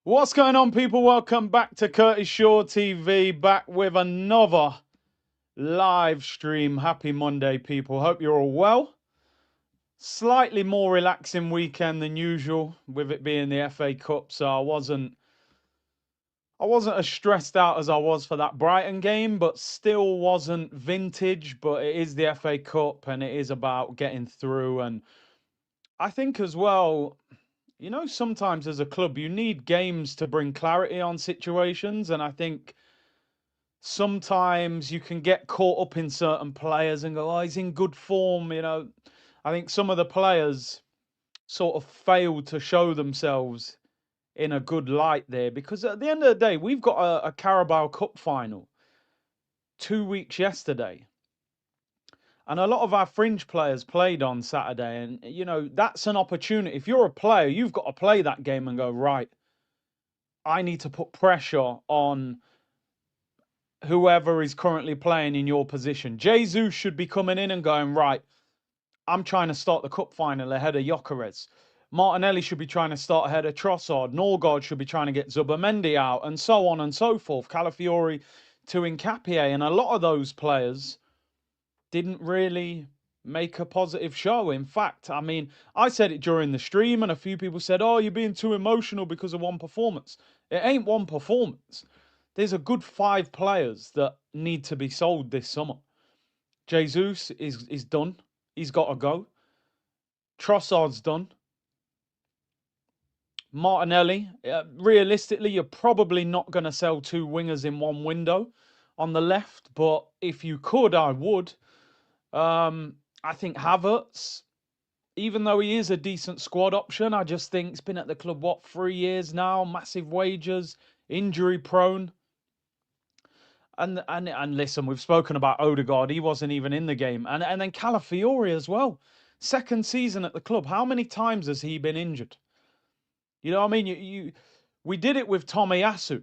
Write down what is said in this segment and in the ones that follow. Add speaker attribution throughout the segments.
Speaker 1: What's going on, people? Welcome back to Curtis Shaw TV, back with another live stream. Happy Monday, people. Hope you're all well. Slightly more relaxing weekend than usual, with it being the FA Cup, so I wasn't as stressed out as I was for that Brighton game, but still wasn't vintage. But it is the FA Cup, and it is about getting through. And I think as well, sometimes as a club, you need games to bring clarity on situations, and I think sometimes you can get caught up in certain players and go, oh, he's in good form. I think some of the players sort of failed to show themselves in a good light there because at the end of the day, we've got a Carabao Cup final 2 weeks yesterday. And a lot of our fringe players played on Saturday. And, that's an opportunity. If you're a player, you've got to play that game and go, right, I need to put pressure on whoever is currently playing in your position. Jesus should be coming in and going, right, I'm trying to start the cup final ahead of Gyökeres. Martinelli should be trying to start ahead of Trossard. Norgard should be trying to get Zubamendi out, and so on and so forth. Calafiori to Nkapie. And a lot of those players didn't really make a positive show. In fact, I said it during the stream, and a few people said, oh, you're being too emotional because of one performance. It ain't one performance. There's a good 5 players that need to be sold this summer. Jesus is done. He's got to go. Trossard's done. Martinelli, realistically, you're probably not going to sell 2 wingers in one window on the left, but if you could, I would. I think Havertz, even though he is a decent squad option, I just think he's been at the club, 3 years now, massive wages, injury prone. And listen, we've spoken about Odegaard. He wasn't even in the game. And then Calafiori as well. Second season at the club. How many times has he been injured? You know what I mean? We did it with Tomiyasu.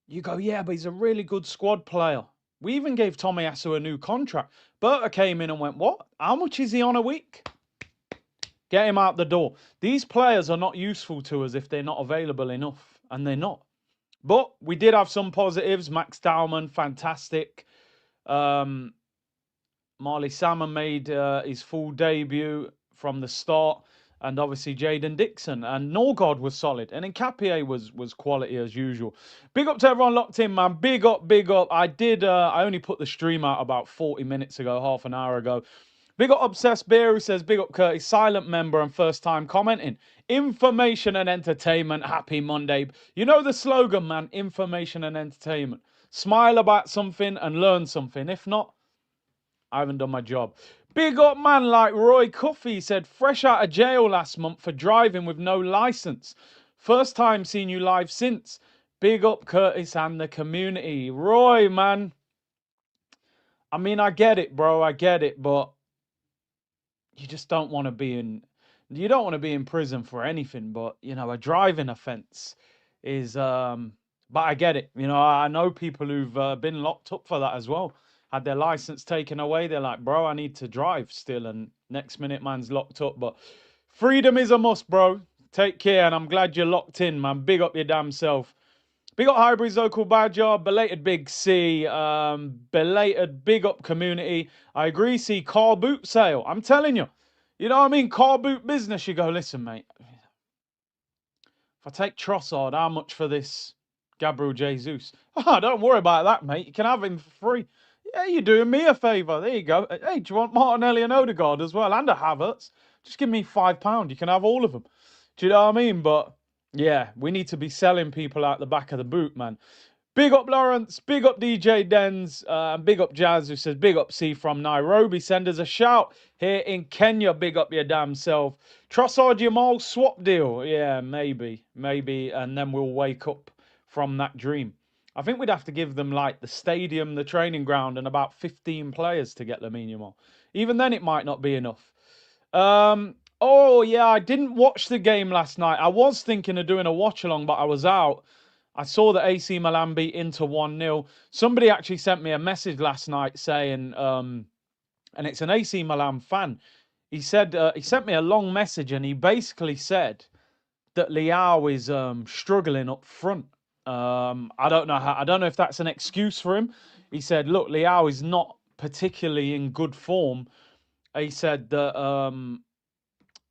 Speaker 1: You go, yeah, but he's a really good squad player. We even gave Tomiyasu a new contract. Berta came in and went, what? How much is he on a week? Get him out the door. These players are not useful to us if they're not available enough. And they're not. But we did have some positives. Max Dowman, fantastic. Marley Salmon made his full debut from the start. And obviously Jaden Dixon. And Norgard was solid. And Nkapie was quality as usual. Big up to everyone locked in, man. Big up, big up. I only put the stream out about 40 minutes ago, half an hour ago. Big up Obsessed Beer, who says, big up Curtis, silent member and first time commenting. Information and entertainment, happy Monday. You know the slogan, man, information and entertainment. Smile about something and learn something. If not, I haven't done my job. Big up man like Roy Cuffey said, fresh out of jail last month for driving with no license. First time seen you live since. Big up Curtis and the community. Roy, man. I get it, bro. I get it, but you just don't want to be in prison for anything, but a driving offense is but I get it. I know people who've been locked up for that as well. Had their license taken away. They're like, bro, I need to drive still, and next minute man's locked up. But freedom is a must, bro. Take care, and I'm glad you're locked in, man. Big up your damn self. Big up Highbury's local badger, belated Big C, belated big up community. I agree, see car boot sale. I'm telling you, you know what I mean? Car boot business. You go, listen, mate. If I take Trossard, how much for this Gabriel Jesus? Oh, don't worry about that, mate. You can have him for free. Yeah, you're doing me a favour. There you go. Hey, do you want Martinelli and Odegaard as well? And a Havertz? Just give me £5. You can have all of them. Do you know what I mean? But yeah, we need to be selling people out the back of the boot, man. Big up Lawrence, big up DJ Dens, and big up Jazz, who says, big up C from Nairobi. Send us a shout here in Kenya. Big up your damn self. Trossard Jamal swap deal. Yeah, maybe. And then we'll wake up from that dream. I think we'd have to give them like the stadium, the training ground, and about 15 players to get Lamine Yamal. Even then, it might not be enough. Oh, yeah, I didn't watch the game last night. I was thinking of doing a watch-along, but I was out. I saw that AC Milan beat Inter 1-0. Somebody actually sent me a message last night saying, and it's an AC Milan fan. He said he sent me a long message, and he basically said that Leao is struggling up front. I don't know I don't know if that's an excuse for him. He said, "Look, Leao is not particularly in good form." He said that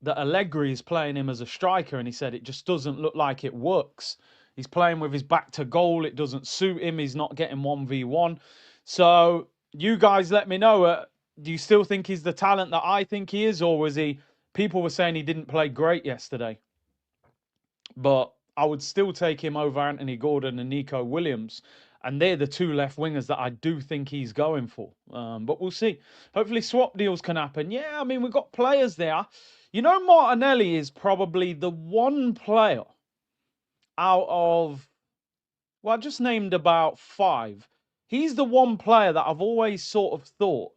Speaker 1: Allegri is playing him as a striker, and he said it just doesn't look like it works. He's playing with his back to goal. It doesn't suit him. He's not getting 1v1. So you guys let me know. Do you still think he's the talent that I think he is, or was he? People were saying he didn't play great yesterday, but I would still take him over Anthony Gordon and Nico Williams. And they're the two left wingers that I do think he's going for. But we'll see. Hopefully swap deals can happen. Yeah, I mean, we've got players there. You know, Martinelli is probably the one player out of, well, I just named about 5. He's the one player that I've always sort of thought,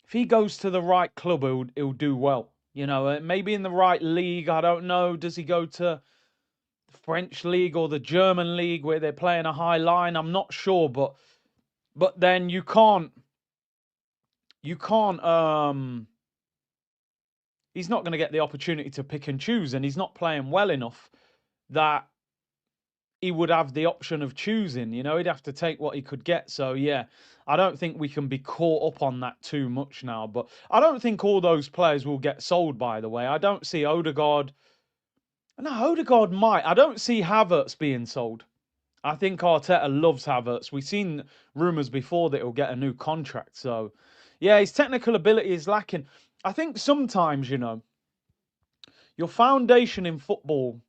Speaker 1: if he goes to the right club, he'll do well. You know, maybe in the right league. I don't know. Does he go to the French league or the German league where they're playing a high line? I'm not sure, but then you can't he's not going to get the opportunity to pick and choose, and he's not playing well enough that he would have the option of choosing. You know, he'd have to take what he could get. So yeah, I don't think we can be caught up on that too much now. But I don't think all those players will get sold, by the way. I don't see Odegaard. No, Odegaard might. I don't see Havertz being sold. I think Arteta loves Havertz. We've seen rumours before that he'll get a new contract. So yeah, his technical ability is lacking. I think sometimes, you know, your foundation in football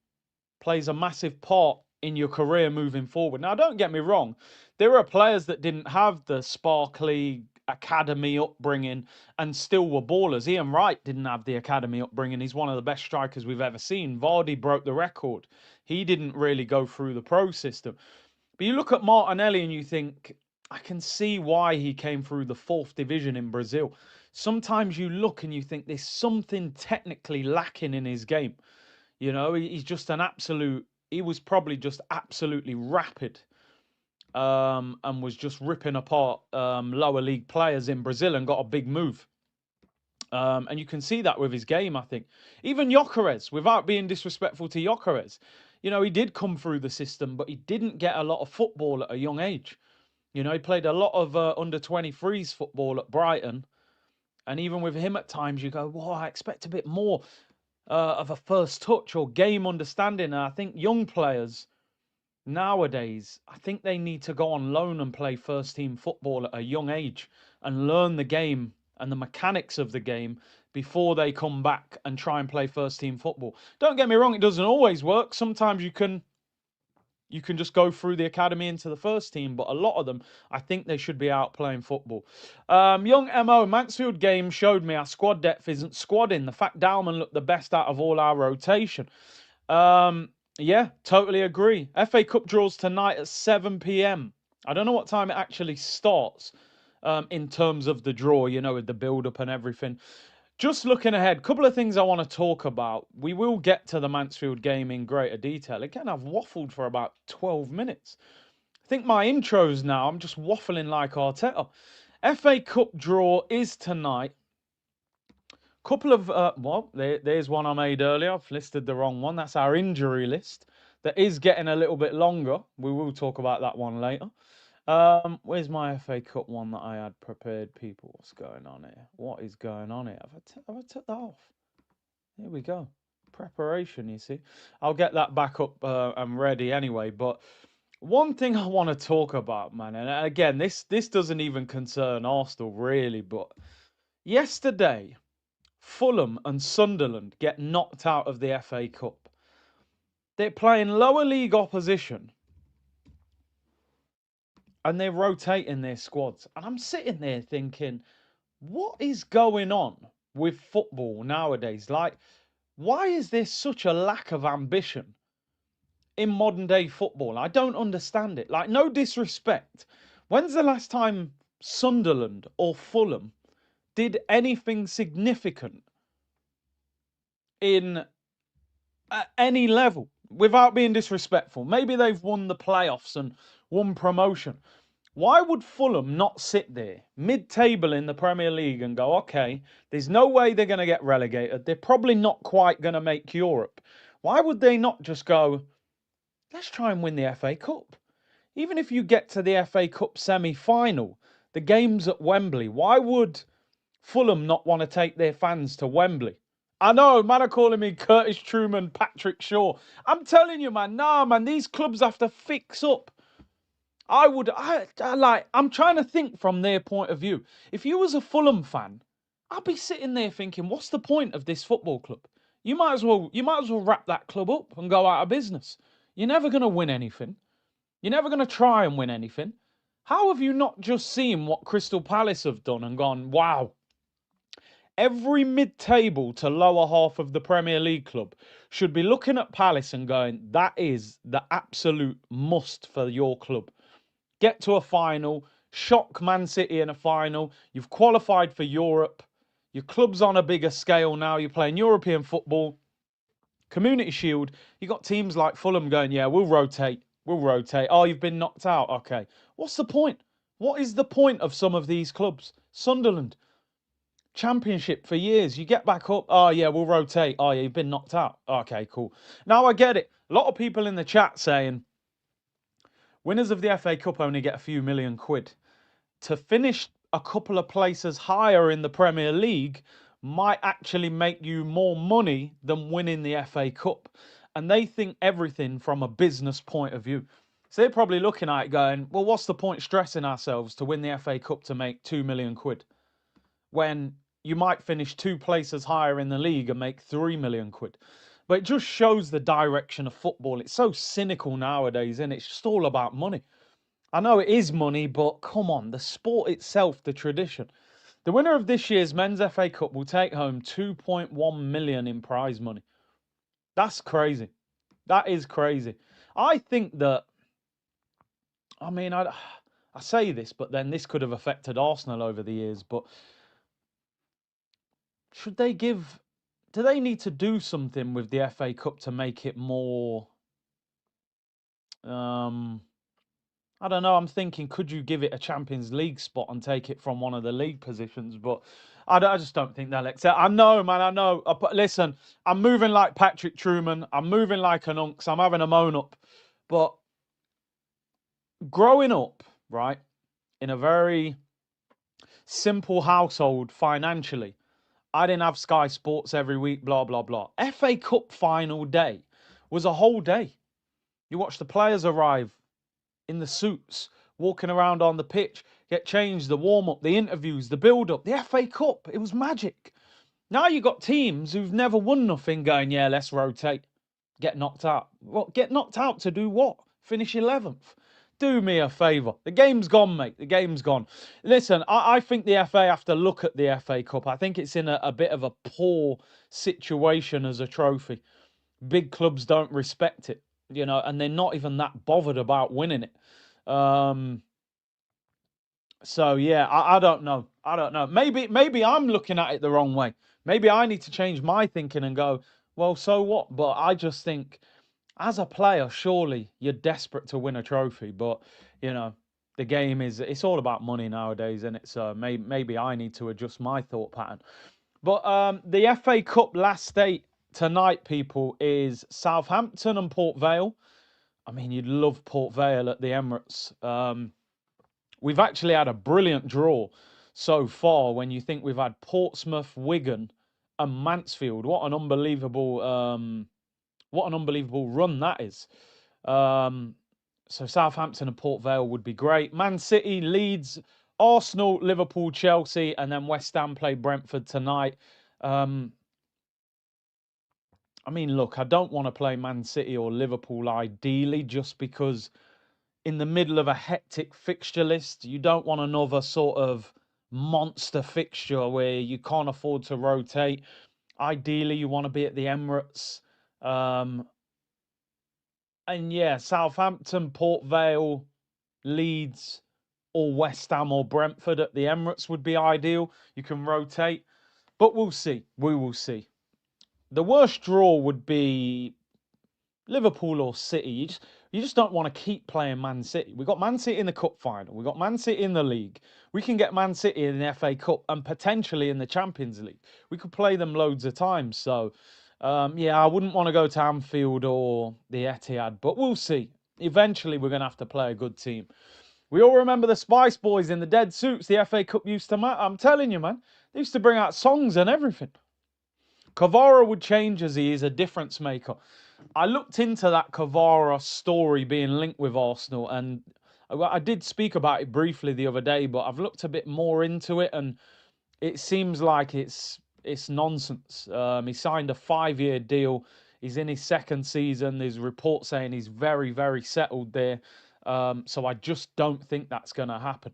Speaker 1: plays a massive part in your career moving forward. Now, don't get me wrong. There are players that didn't have the sparkly academy upbringing and still were ballers. Ian Wright didn't have the academy upbringing. He's one of the best strikers we've ever seen. Vardy broke the record. He didn't really go through the pro system. But you look at Martinelli and you think, I can see why he came through the 4th division in Brazil. Sometimes you look and you think there's something technically lacking in his game. You know, he's just an absolute, he was probably just absolutely rapid and was just ripping apart lower league players in Brazil and got a big move. And you can see that with his game, I think. Even Gyökeres, without being disrespectful to Gyökeres, you know, he did come through the system, but he didn't get a lot of football at a young age. You know, he played a lot of under-23s football at Brighton. And even with him at times, you go, whoa, I expect a bit more of a first touch or game understanding. And I think young players nowadays, I think they need to go on loan and play first team football at a young age and learn the game and the mechanics of the game before they come back and try and play first team football. Don't get me wrong, it doesn't always work. Sometimes you can just go through the academy into the first team, but a lot of them, I think they should be out playing football. Young MO, Mansfield game showed me our squad depth isn't squadding. The fact Dalman looked the best out of all our rotation. Yeah, totally agree. FA Cup draws tonight at 7 p.m. I don't know what time it actually starts in terms of the draw, you know, with the build-up and everything. Just looking ahead, a couple of things I want to talk about. We will get to the Mansfield game in greater detail. Again, I've waffled for about 12 minutes. I think my intros now, I'm just waffling like Arteta. FA Cup draw is tonight. Couple of, well, there's one I made earlier. I've listed the wrong one. That's our injury list. That is getting a little bit longer. We will talk about that one later. Where's my FA Cup one that I had prepared, people? What's going on here? What is going on here? Have I took that off? Here we go. Preparation, you see. I'll get that back up and ready anyway. But one thing I want to talk about, man, and again, this doesn't even concern Arsenal really, but yesterday, Fulham and Sunderland get knocked out of the FA Cup. They're playing lower league opposition and they're rotating their squads. And I'm sitting there thinking, what is going on with football nowadays? Like, why is there such a lack of ambition in modern day football? I don't understand it. Like, no disrespect. When's the last time Sunderland or Fulham did anything significant in at any level, without being disrespectful? Maybe they've won the playoffs and won promotion. Why would Fulham not sit there mid-table in the Premier League and go, okay, there's no way they're going to get relegated. They're probably not quite going to make Europe. Why would they not just go, let's try and win the FA Cup? Even if you get to the FA Cup semi-final, the game's at Wembley. Why would Fulham not want to take their fans to Wembley? I know, man are calling me Curtis Truman, Patrick Shaw. I'm telling you, man, nah, man, these clubs have to fix up. I'm trying to think from their point of view. If you was a Fulham fan, I'd be sitting there thinking, what's the point of this football club? You might as well wrap that club up and go out of business. You're never going to win anything. You're never going to try and win anything. How have you not just seen what Crystal Palace have done and gone, wow, every mid-table to lower half of the Premier League club should be looking at Palace and going, that is the absolute must for your club. Get to a final, shock Man City in a final. You've qualified for Europe. Your club's on a bigger scale now. You're playing European football. Community Shield. You got teams like Fulham going, yeah, we'll rotate. We'll rotate. Oh, you've been knocked out. Okay. What's the point? What is the point of some of these clubs? Sunderland, Championship for years. You get back up. Oh, yeah, we'll rotate. Oh, yeah, you've been knocked out. Okay, cool. Now I get it. A lot of people in the chat saying, winners of the FA Cup only get a few million quid. To finish a couple of places higher in the Premier League might actually make you more money than winning the FA Cup. And they think everything from a business point of view. So they're probably looking at it going, well, what's the point stressing ourselves to win the FA Cup to make 2 million quid? When you might finish 2 places higher in the league and make 3 million quid. But it just shows the direction of football. It's so cynical nowadays, and it's just all about money. I know it is money, but come on, the sport itself, the tradition. The winner of this year's Men's FA Cup will take home 2.1 million in prize money. That's crazy. That is crazy. I think that, I mean, I say this, but then this could have affected Arsenal over the years, but should they give, do they need to do something with the FA Cup to make it more, I don't know. I'm thinking, could you give it a Champions League spot and take it from one of the league positions? But I just don't think they'll accept. I know, man. I know. But listen, I'm moving like Patrick Truman. I'm moving like an unks. I'm having a moan up. But growing up, right, in a very simple household financially, I didn't have Sky Sports every week, blah, blah, blah. FA Cup final day was a whole day. You watch the players arrive in the suits, walking around on the pitch, get changed, the warm-up, the interviews, the build-up, the FA Cup. It was magic. Now you got teams who've never won nothing going, yeah, let's rotate. Get knocked out. Well, get knocked out to do what? Finish 11th. Do me a favour. The game's gone, mate. The game's gone. Listen, I think the FA have to look at the FA Cup. I think it's in a bit of a poor situation as a trophy. Big clubs don't respect it, you know, and they're not even that bothered about winning it. So yeah, I don't know. I don't know. Maybe I'm looking at it the wrong way. Maybe I need to change my thinking and go, well, so what? But I just think, as a player, surely you're desperate to win a trophy. But you know, the game it's all about money nowadays, isn't it? So maybe I need to adjust my thought pattern. But the FA Cup last eight tonight, people, is Southampton and Port Vale. I mean, you'd love Port Vale at the Emirates. We've actually had a brilliant draw so far when you think we've had Portsmouth, Wigan, and Mansfield. What an unbelievable run that is. So Southampton and Port Vale would be great. Man City, Leeds, Arsenal, Liverpool, Chelsea, and then West Ham play Brentford tonight. I mean, look, I don't want to play Man City or Liverpool ideally, just because in the middle of a hectic fixture list, you don't want another sort of monster fixture where you can't afford to rotate. Ideally, you want to be at the Emirates. And yeah, Southampton, Port Vale, Leeds, or West Ham or Brentford at the Emirates would be ideal. You can rotate, but we'll see. We will see. The worst draw would be Liverpool or City. You just don't want to keep playing Man City. We've got Man City in the Cup final. We've got Man City in the league. We can get Man City in the FA Cup and potentially in the Champions League. We could play them loads of times. So Yeah, I wouldn't want to go to Anfield or the Etihad, but we'll see. Eventually, we're going to have to play a good team. We all remember the Spice Boys in the dead suits the FA Cup used to match. I'm telling you, man, they used to bring out songs and everything. Kvara would change as he is a difference maker. I looked into that Kvara story being linked with Arsenal, and I did speak about it briefly the other day, but I've looked a bit more into it, and it seems like it's nonsense. He signed a 5-year deal. He's in his second season. There's reports saying he's very, very settled there. So I just don't think that's going to happen.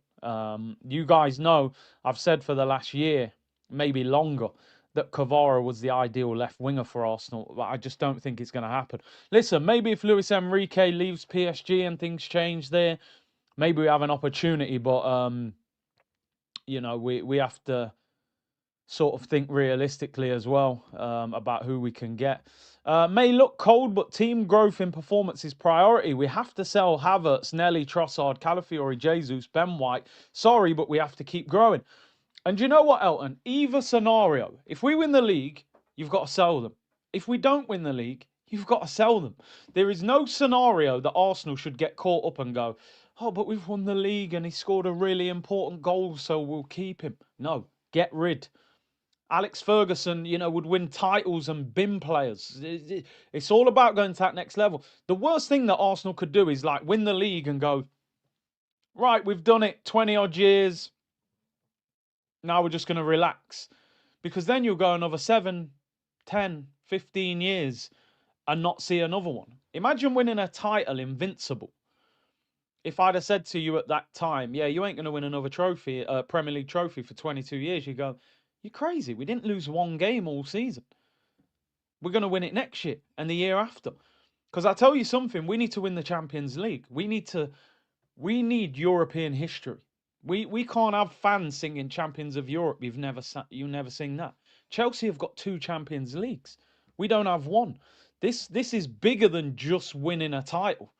Speaker 1: You guys know I've said for the last year, maybe longer, that Kvara was the ideal left winger for Arsenal, but I just don't think it's going to happen. Listen, maybe if Luis Enrique leaves PSG and things change there, maybe we have an opportunity, but we have to sort of think realistically as well about who we can get. May look cold, but team growth in performance is priority. We have to sell Havertz, Nelly, Trossard, Calafiori, Jesus, Ben White. Sorry, but we have to keep growing. And you know what, Elton? Either scenario, if we win the league, you've got to sell them. If we don't win the league, you've got to sell them. There is no scenario that Arsenal should get caught up and go, oh, but we've won the league and he scored a really important goal, so we'll keep him. No, get rid. Alex Ferguson, would win titles and bin players. It's all about going to that next level. The worst thing that Arsenal could do is like win the league and go, right, we've done it 20 odd years. Now we're just going to relax. Because then you'll go another 7, 10, 15 years and not see another one. Imagine winning a title invincible. If I'd have said to you at that time, yeah, you ain't going to win another trophy, Premier League trophy for 22 years, you go, you're crazy. We didn't lose one game all season. We're going to win it next year and the year after. Because I tell you something, we need to win the Champions League. We need European history. We can't have fans singing Champions of Europe. You've never sing that. Chelsea have got 2 Champions Leagues. We don't have one. This is bigger than just winning a title.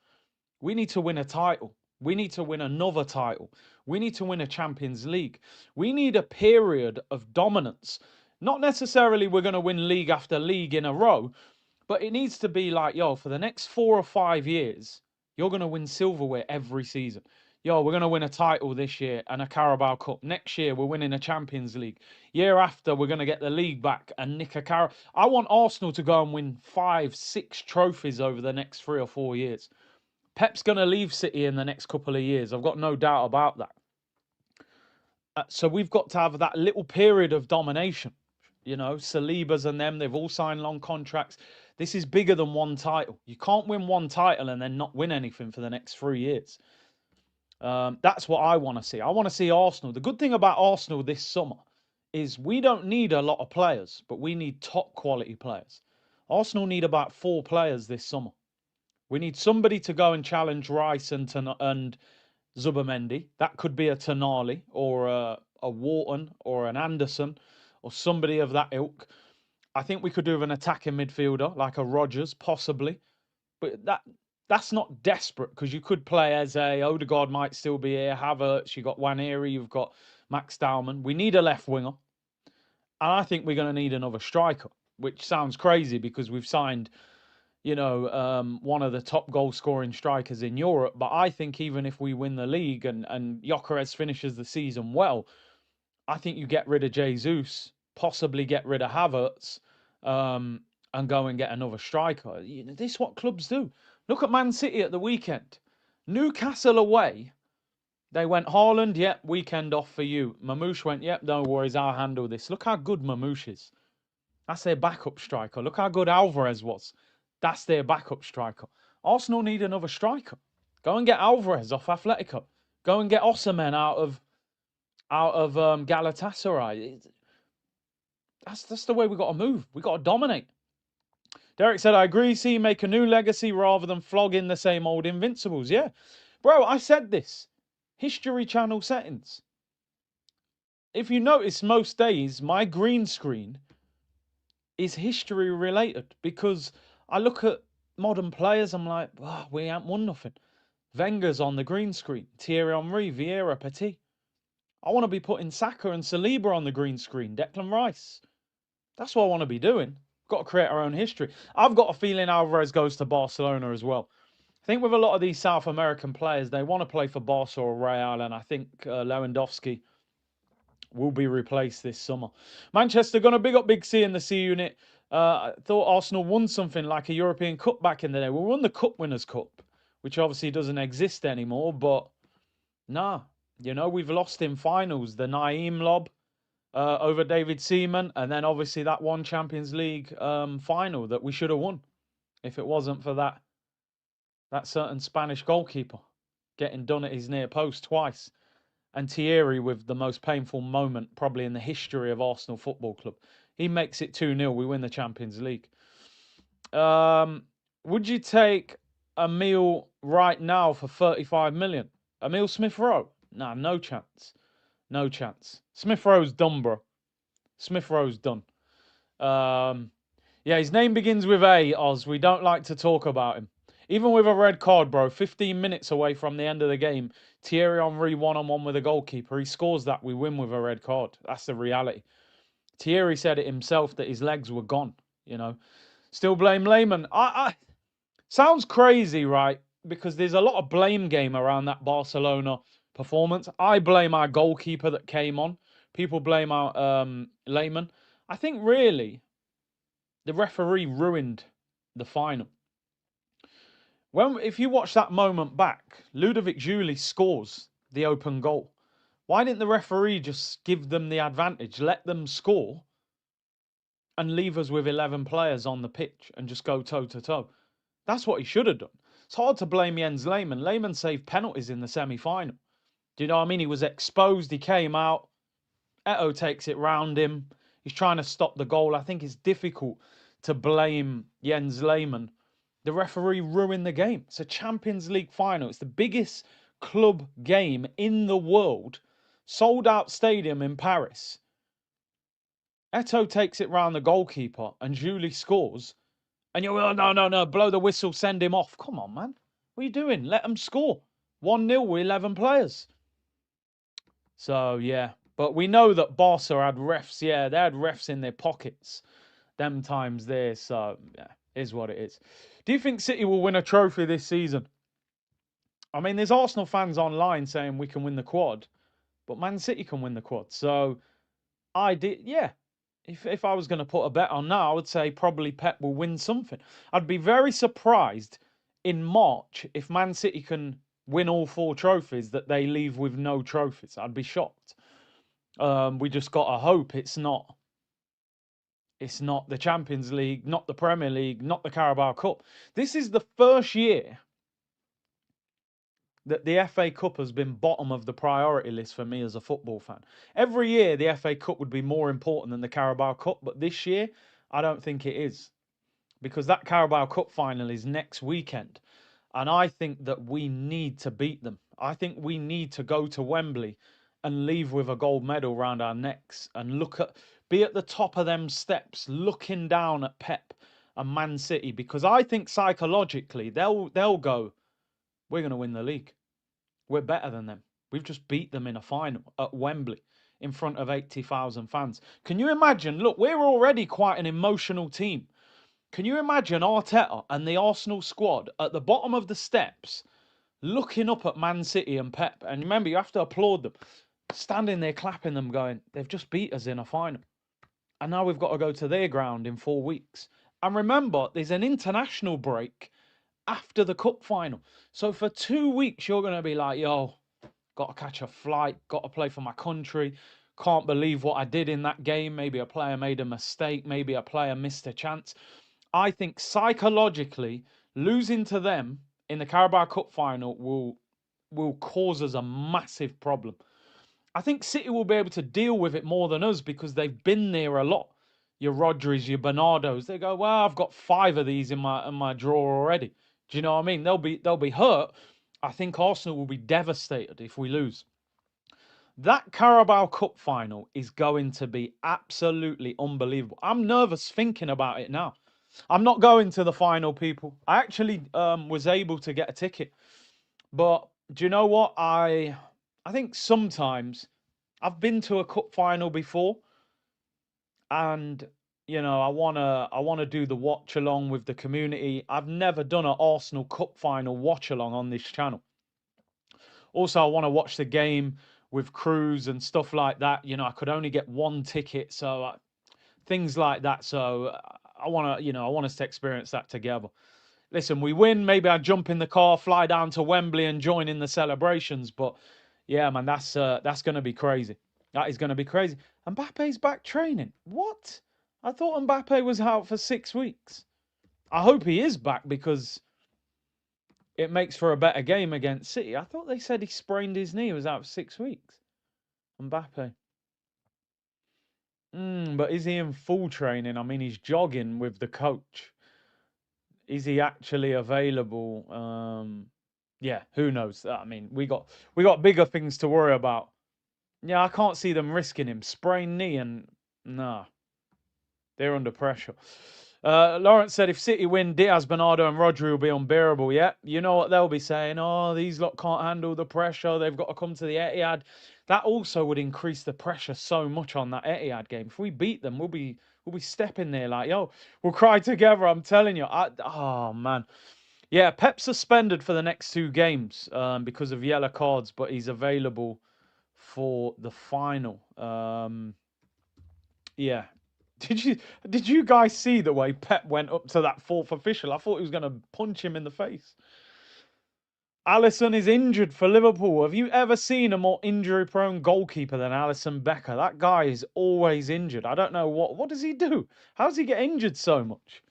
Speaker 1: We need to win a title. We need to win another title. We need to win a Champions League. We need a period of dominance. Not necessarily we're going to win league after league in a row, but it needs to be like, for the next 4 or 5 years, you're going to win silverware every season. We're going to win a title this year and a Carabao Cup. Next year, we're winning a Champions League. Year after, we're going to get the league back and nick a Carabao. I want Arsenal to go and win 5, 6 trophies over the next 3 or 4 years. Pep's going to leave City in the next couple of years. I've got no doubt about that. So we've got to have that little period of domination. Saliba's and them, they've all signed long contracts. This is bigger than one title. You can't win one title and then not win anything for the next 3 years. That's what I want to see. I want to see Arsenal. The good thing about Arsenal this summer is we don't need a lot of players, but we need top quality players. Arsenal need about 4 players this summer. We need somebody to go and challenge Rice and Zubimendi. That could be a Tonali or a Wharton or an Anderson or somebody of that ilk. I think we could do with an attacking midfielder like a Rodgers, possibly. But that's not desperate because you could play as Odegaard might still be here. Havertz, you've got Waneri, you've got Max Dowman. We need a left winger. And I think we're going to need another striker, which sounds crazy because we've signed one of the top goal scoring strikers in Europe. But I think even if we win the league and Gyökeres finishes the season well, I think you get rid of Jesus, possibly get rid of Havertz, and go and get another striker. This is what clubs do. Look at Man City at the weekend. Newcastle away, they went, Haaland, yep, weekend off for you. Mamouche went, yep, no worries, I'll handle this. Look how good Mamouche is. That's their backup striker. Look how good Alvarez was. That's their backup striker. Arsenal need another striker. Go and get Alvarez off Atletico. Go and get Osimhen out of Galatasaray. That's the way we got to move. We got to dominate. Derek said, I agree. See, make a new legacy rather than flogging the same old invincibles. Yeah. Bro, I said this. History Channel settings. If you notice, most days, my green screen is history related because I look at modern players, I'm like, oh, we ain't won nothing. Wenger's on the green screen. Thierry Henry, Vieira, Petit. I want to be putting Saka and Saliba on the green screen. Declan Rice. That's what I want to be doing. Got to create our own history. I've got a feeling Alvarez goes to Barcelona as well. I think with a lot of these South American players, they want to play for Barca or Real, and I think Lewandowski will be replaced this summer. Manchester going to big up Big C in the C unit. I thought Arsenal won something like a European Cup back in the day. We won the Cup Winners' Cup, which obviously doesn't exist anymore, but nah, we've lost in finals. The Naeem lob over David Seaman, and then obviously that one Champions League final that we should have won if it wasn't for that certain Spanish goalkeeper getting done at his near post twice. And Thierry with the most painful moment probably in the history of Arsenal Football Club. He makes it 2-0. We win the Champions League. Would you take Emile right now for 35 million? Emile Smith-Rowe? Nah, no chance. No chance. Smith-Rowe's done, bro. Smith-Rowe's done. Yeah, his name begins with A, Oz. We don't like to talk about him. Even with a red card, bro, 15 minutes away from the end of the game, Thierry Henry one-on-one with a goalkeeper. He scores that, we win with a red card. That's the reality. Thierry said it himself that his legs were gone, Still blame Lehmann. Sounds crazy, right? Because there's a lot of blame game around that Barcelona performance. I blame our goalkeeper that came on. People blame our Lehmann. I think really the referee ruined the final. If you watch that moment back, Ludovic Giuly scores the open goal. Why didn't the referee just give them the advantage, let them score, and leave us with 11 players on the pitch and just go toe-to-toe? That's what he should have done. It's hard to blame Jens Lehmann. Lehmann saved penalties in the semi-final. Do you know what I mean? He was exposed. He came out. Eto'o takes it round him. He's trying to stop the goal. I think it's difficult to blame Jens Lehmann. The referee ruined the game. It's a Champions League final. It's the biggest club game in the world. Sold out stadium in Paris. Eto'o takes it round the goalkeeper and Giuly scores. And you're, oh, no, blow the whistle, send him off. Come on, man. What are you doing? Let them score. 1-0 with 11 players. So, yeah. But we know that Barca had refs. Yeah, they had refs in their pockets. Them times there. So, yeah, is what it is. Do you think City will win a trophy this season? I mean, there's Arsenal fans online saying we can win the quad. But Man City can win the quad. So, yeah. If I was going to put a bet on now, I would say probably Pep will win something. I'd be very surprised in March if Man City can win all 4 trophies that they leave with no trophies. I'd be shocked. We just got to hope it's not the Champions League, not the Premier League, not the Carabao Cup. This is the first year that the FA Cup has been bottom of the priority list for me as a football fan. Every year, the FA Cup would be more important than the Carabao Cup, but this year, I don't think it is. Because that Carabao Cup final is next weekend. And I think that we need to beat them. I think we need to go to Wembley and leave with a gold medal round our necks and be at the top of them steps, looking down at Pep and Man City. Because I think psychologically, they'll go, we're going to win the league. We're better than them. We've just beat them in a final at Wembley in front of 80,000 fans. Can you imagine? Look, we're already quite an emotional team. Can you imagine Arteta and the Arsenal squad at the bottom of the steps looking up at Man City and Pep? And remember, you have to applaud them. Standing there clapping them going, they've just beat us in a final. And now we've got to go to their ground in 4 weeks. And remember, there's an international break after the cup final. So for 2 weeks, you're going to be like, yo, got to catch a flight, got to play for my country. Can't believe what I did in that game. Maybe a player made a mistake. Maybe a player missed a chance. I think psychologically, losing to them in the Carabao Cup final will cause us a massive problem. I think City will be able to deal with it more than us because they've been there a lot. Your Rodris, your Bernardos, they go, well, I've got 5 of these in my drawer already. Do you know what I mean? They'll be hurt. I think Arsenal will be devastated if we lose. That Carabao Cup final is going to be absolutely unbelievable. I'm nervous thinking about it now. I'm not going to the final, people. I actually was able to get a ticket. But do you know what? I think sometimes I've been to a cup final before. And, I wanna do the watch along with the community. I've never done an Arsenal Cup final watch along on this channel. Also, I want to watch the game with crews and stuff like that. I could only get one ticket, so things like that. So I want us to experience that together. Listen, we win. Maybe I jump in the car, fly down to Wembley, and join in the celebrations. But yeah, man, that's going to be crazy. That is going to be crazy. Mbappe's back training. What? I thought Mbappe was out for 6 weeks. I hope he is back because it makes for a better game against City. I thought they said he sprained his knee, was out for 6 weeks. Mbappe. But is he in full training? I mean, he's jogging with the coach. Is he actually available? Yeah, who knows? I mean, we got bigger things to worry about. Yeah, I can't see them risking him. Sprained knee and nah, they're under pressure. Lawrence said if City win, Diaz, Bernardo, and Rodri will be unbearable. Yeah, you know what they'll be saying? Oh, these lot can't handle the pressure. They've got to come to the Etihad. That also would increase the pressure so much on that Etihad game. If we beat them, we'll be stepping there like, yo, we'll cry together. I'm telling you. Oh man, yeah. Pep suspended for the next 2 games because of yellow cards, but he's available for the final. Yeah. Did you guys see the way Pep went up to that fourth official? I thought he was going to punch him in the face. Alisson is injured for Liverpool. Have you ever seen a more injury-prone goalkeeper than Alisson Becker? That guy is always injured. I don't know what does he do? How does he get injured so much?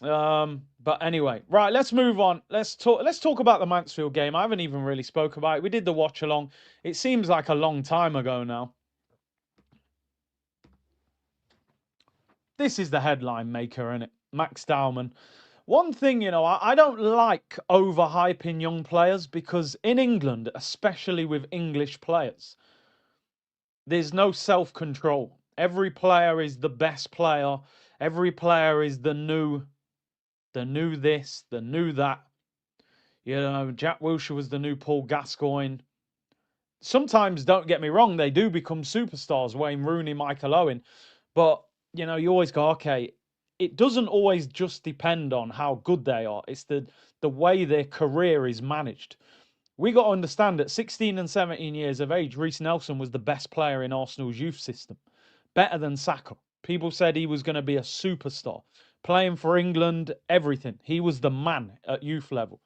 Speaker 1: But anyway, right, let's move on. Let's talk about the Mansfield game. I haven't even really spoke about it. We did the watch along. It seems like a long time ago now. This is the headline maker, innit? Max Dowman. One thing, I don't like overhyping young players because in England, especially with English players, there's no self-control. Every player is the best player. Every player is the new this, the new that. Jack Wilshere was the new Paul Gascoigne. Sometimes, don't get me wrong, they do become superstars, Wayne Rooney, Michael Owen. But, you always go, okay, it doesn't always just depend on how good they are. It's the way their career is managed. We got to understand at 16 and 17 years of age, Reece Nelson was the best player in Arsenal's youth system. Better than Saka. People said he was going to be a superstar. Playing for England, everything. He was the man at youth level.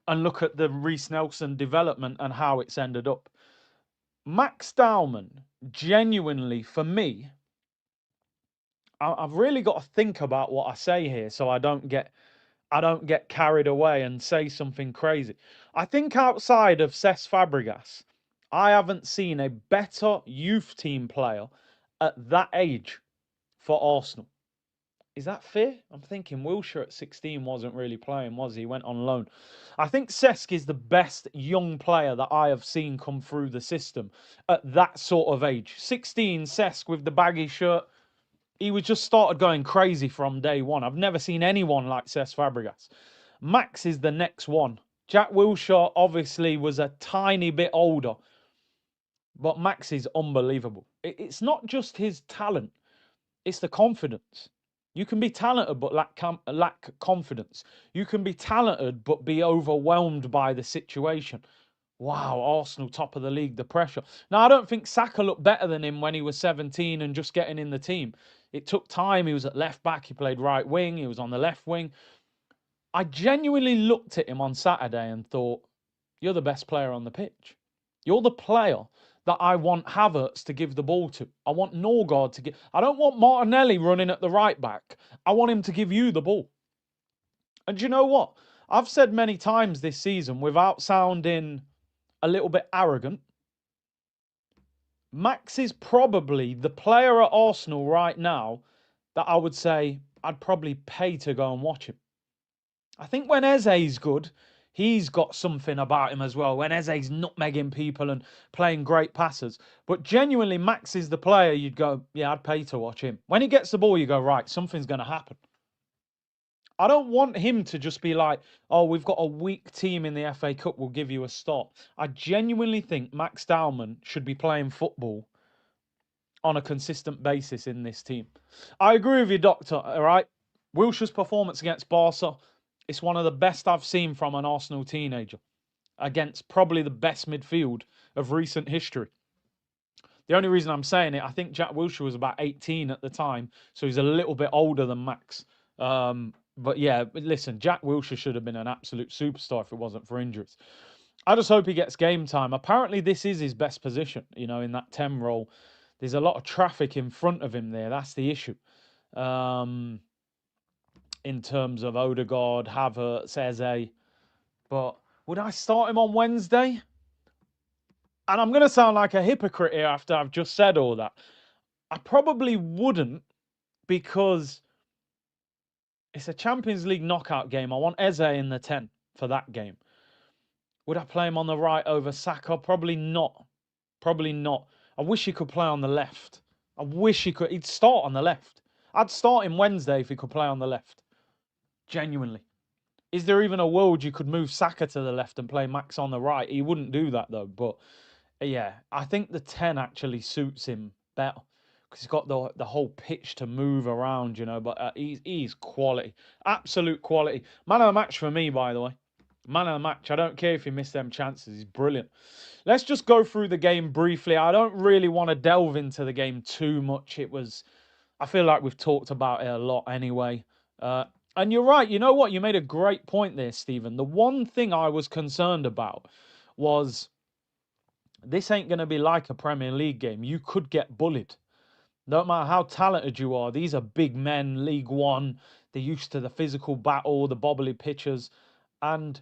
Speaker 1: And look at the Reece Nelson development and how it's ended up. Max Dowman, genuinely, for me, I've really got to think about what I say here so I don't get carried away and say something crazy. I think outside of Cesc Fabregas, I haven't seen a better youth team player at that age for Arsenal. Is that fair? I'm thinking Wilshere at 16 wasn't really playing, was he? He went on loan. I think Cesc is the best young player that I have seen come through the system at that sort of age. 16, Cesc with the baggy shirt. He was just started going crazy from day one. I've never seen anyone like Cesc Fabregas. Max is the next one. Jack Wilshere obviously was a tiny bit older, but Max is unbelievable. It's not just his talent, it's the confidence. You can be talented but lack confidence. You can be talented but be overwhelmed by the situation. Wow, Arsenal top of the league, the pressure. Now, I don't think Saka looked better than him when he was 17 and just getting in the team. It took time. He was at left back. He played right wing. He was on the left wing. I genuinely looked at him on Saturday and thought, you're the best player on the pitch. You're the player that I want Havertz to give the ball to. I want Norgard to give. I don't want Martinelli running at the right back. I want him to give you the ball. And do you know what? I've said many times this season, without sounding a little bit arrogant, Max is probably the player at Arsenal right now that I would say I'd probably pay to go and watch him. I think when Eze's good, he's got something about him as well. When Eze's nutmegging people and playing great passes. But genuinely, Max is the player you'd go, yeah, I'd pay to watch him. When he gets the ball, you go, right, something's going to happen. I don't want him to just be like, oh, we've got a weak team in the FA Cup, we'll give you a start. I genuinely think Max Dowman should be playing football on a consistent basis in this team. I agree with you, Doctor, all right? Wilshere's performance against Barca, it's one of the best I've seen from an Arsenal teenager against probably the best midfield of recent history. The only reason I'm saying it, I think Jack Wilshere was about 18 at the time, so he's a little bit older than Max. But yeah, listen, Jack Wilshere should have been an absolute superstar if it wasn't for injuries. I just hope he gets game time. Apparently, this is his best position, in that 10 role. There's a lot of traffic in front of him there. That's the issue. In terms of Odegaard, Havertz, Eze. But would I start him on Wednesday? And I'm going to sound like a hypocrite here after I've just said all that. I probably wouldn't, because it's a Champions League knockout game. I want Eze in the 10 for that game. Would I play him on the right over Saka? Probably not. Probably not. I wish he could play on the left. I wish he could. He'd start on the left. I'd start him Wednesday if he could play on the left. Genuinely. Is there even a world you could move Saka to the left and play Max on the right? He wouldn't do that though. But yeah, I think the 10 actually suits him better, because he's got the whole pitch to move around, But he's quality, absolute quality. Man of the match for me, by the way. Man of the match. I don't care if he missed them chances. He's brilliant. Let's just go through the game briefly. I don't really want to delve into the game too much. I feel like we've talked about it a lot anyway. And you're right. You know what? You made a great point there, Stephen. The one thing I was concerned about was this ain't going to be like a Premier League game. You could get bullied. No matter how talented you are, these are big men, League One. They're used to the physical battle, the bobbly pitches, and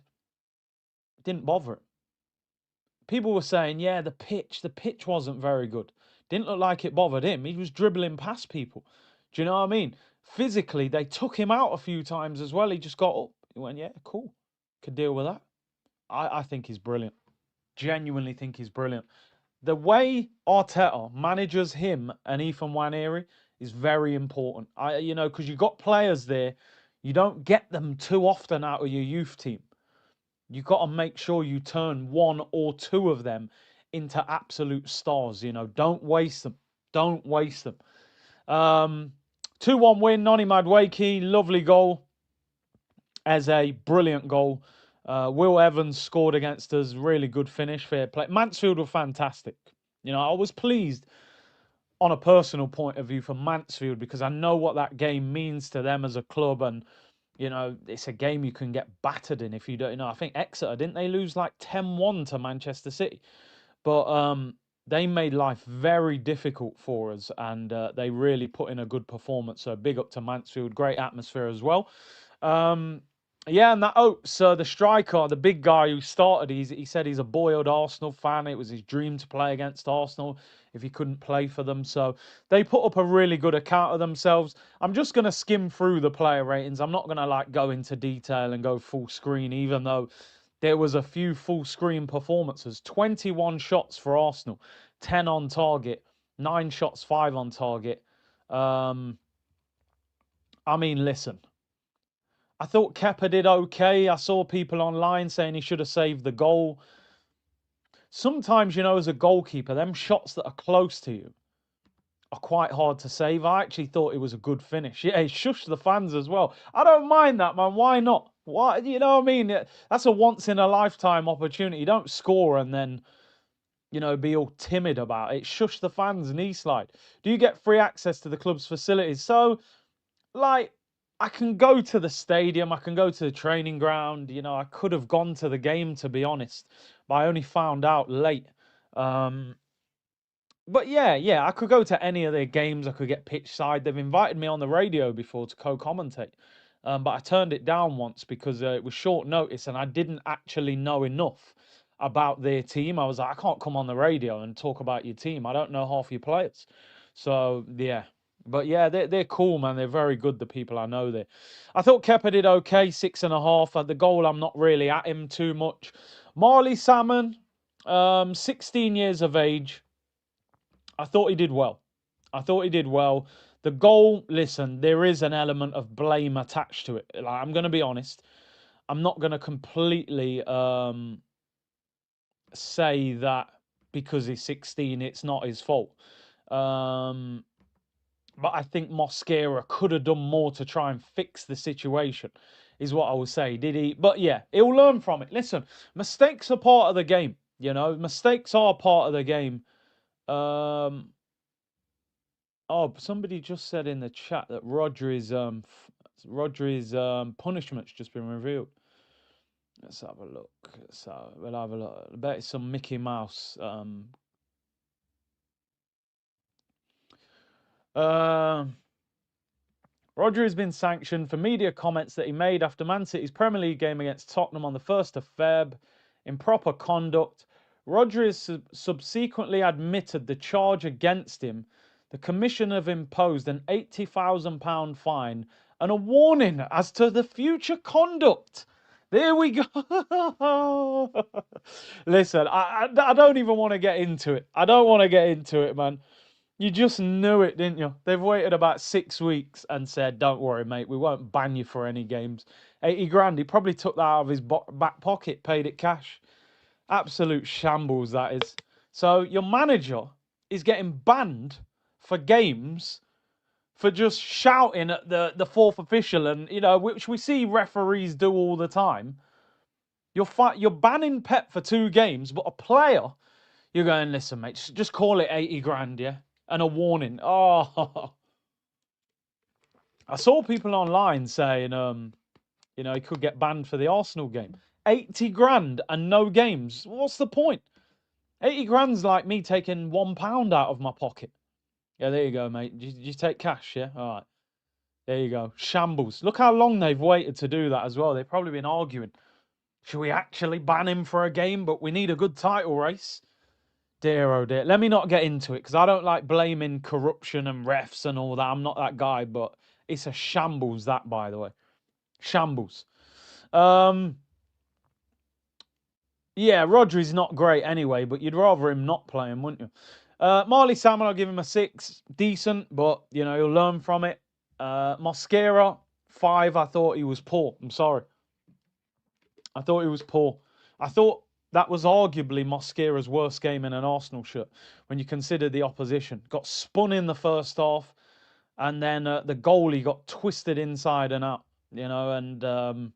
Speaker 1: it didn't bother him. People were saying, yeah, the pitch wasn't very good. Didn't look like it bothered him. He was dribbling past people. Do you know what I mean? Physically, they took him out a few times as well. He just got up. He went, yeah, cool. Could deal with that. I think he's brilliant. Genuinely think he's brilliant. The way Arteta manages him and Ethan Nwaneri is very important. Because you've got players there, you don't get them too often out of your youth team. You've got to make sure you turn one or two of them into absolute stars. Don't waste them. Don't waste them. 2-1 win, Noni Madueke, lovely goal. As a brilliant goal. Will Evans scored against us, really good finish, fair play. Mansfield were fantastic. I was pleased on a personal point of view for Mansfield, because I know what that game means to them as a club, and it's a game you can get battered in if you don't. I think Exeter, didn't they lose like 10-1 to Manchester City? But they made life very difficult for us, and they really put in a good performance. So big up to Mansfield, great atmosphere as well. Yeah, and that Oates, the striker, the big guy who started, he said he's a boyhood Arsenal fan. It was his dream to play against Arsenal if he couldn't play for them. So they put up a really good account of themselves. I'm just going to skim through the player ratings. I'm not going to go into detail and go full screen, even though there was a few full screen performances. 21 shots for Arsenal, 10 on target, 9 shots, 5 on target. Listen. I thought Kepa did okay. I saw people online saying he should have saved the goal. Sometimes, as a goalkeeper, them shots that are close to you are quite hard to save. I actually thought it was a good finish. Yeah, he shushed the fans as well. I don't mind that, man. Why not? Why? You know what I mean? That's a once-in-a-lifetime opportunity. You don't score and then, be all timid about it. Shush the fans, knee slide. Do you get free access to the club's facilities? So, I can go to the stadium, I can go to the training ground. I could have gone to the game, to be honest, but I only found out late. But yeah, I could go to any of their games. I could get pitch side. They've invited me on the radio before to co-commentate, but I turned it down once because it was short notice and I didn't actually know enough about their team. I was like, I can't come on the radio and talk about your team. I don't know half your players. So yeah. But yeah, they're cool, man. They're very good, the people I know there. I thought Kepa did okay, 6.5. The goal, I'm not really at him too much. Marley Salmon, 16 years of age. I thought he did well. The goal, listen, there is an element of blame attached to it. I'm going to be honest. I'm not going to completely say that because he's 16, it's not his fault. But I think Mosquera could have done more to try and fix the situation, is what I will say. Did he? But yeah, he'll learn from it. Listen, mistakes are part of the game. You know, mistakes are part of the game. Oh, somebody just said in the chat that Rodri's punishment's just been revealed. Let's have a look. We'll have a look. I bet it's some Mickey Mouse. Rodri has been sanctioned for media comments that he made after Man City's Premier League game against Tottenham on the 1st of Feb. Improper conduct. Rodri has subsequently admitted the charge against him. The commission have imposed an £80,000 fine and a warning as to the future conduct. There we go. Listen, I don't even want to get into it. I don't want to get into it, man. You just knew it, didn't you? They've waited about 6 weeks and said, don't worry, mate, we won't ban you for any games. 80 grand, he probably took that out of his back pocket, paid it cash. Absolute shambles, that is. So your manager is getting banned for games for just shouting at the fourth official, and, you know, which we see referees do all the time. You're banning Pep for 2 games, but a player, you're going, listen, mate, just call it 80 grand, yeah? And a warning. Oh, I saw people online saying, you know, he could get banned for the Arsenal game. 80 grand and no games. What's the point? 80 grand's like me taking £1 out of my pocket. Yeah, there you go, mate. Did you take cash? Yeah, all right. There you go. Shambles. Look how long they've waited to do that as well. They've probably been arguing. Should we actually ban him for a game? But we need a good title race. Dear, oh dear. Let me not get into it because I don't like blaming corruption and refs and all that. I'm not that guy, but it's a shambles, that, by the way. Shambles. Yeah, Rodri's not great anyway, but you'd rather him not play him, wouldn't you? Marley Salmon, I'll give him a 6. Decent, but, you know, he'll learn from it. Mosquera, 5. I thought he was poor. I'm sorry. I thought he was poor. I thought that was arguably Mosquera's worst game in an Arsenal shirt when you consider the opposition. Got spun in the first half, and then the goalie got twisted inside and out, you know, and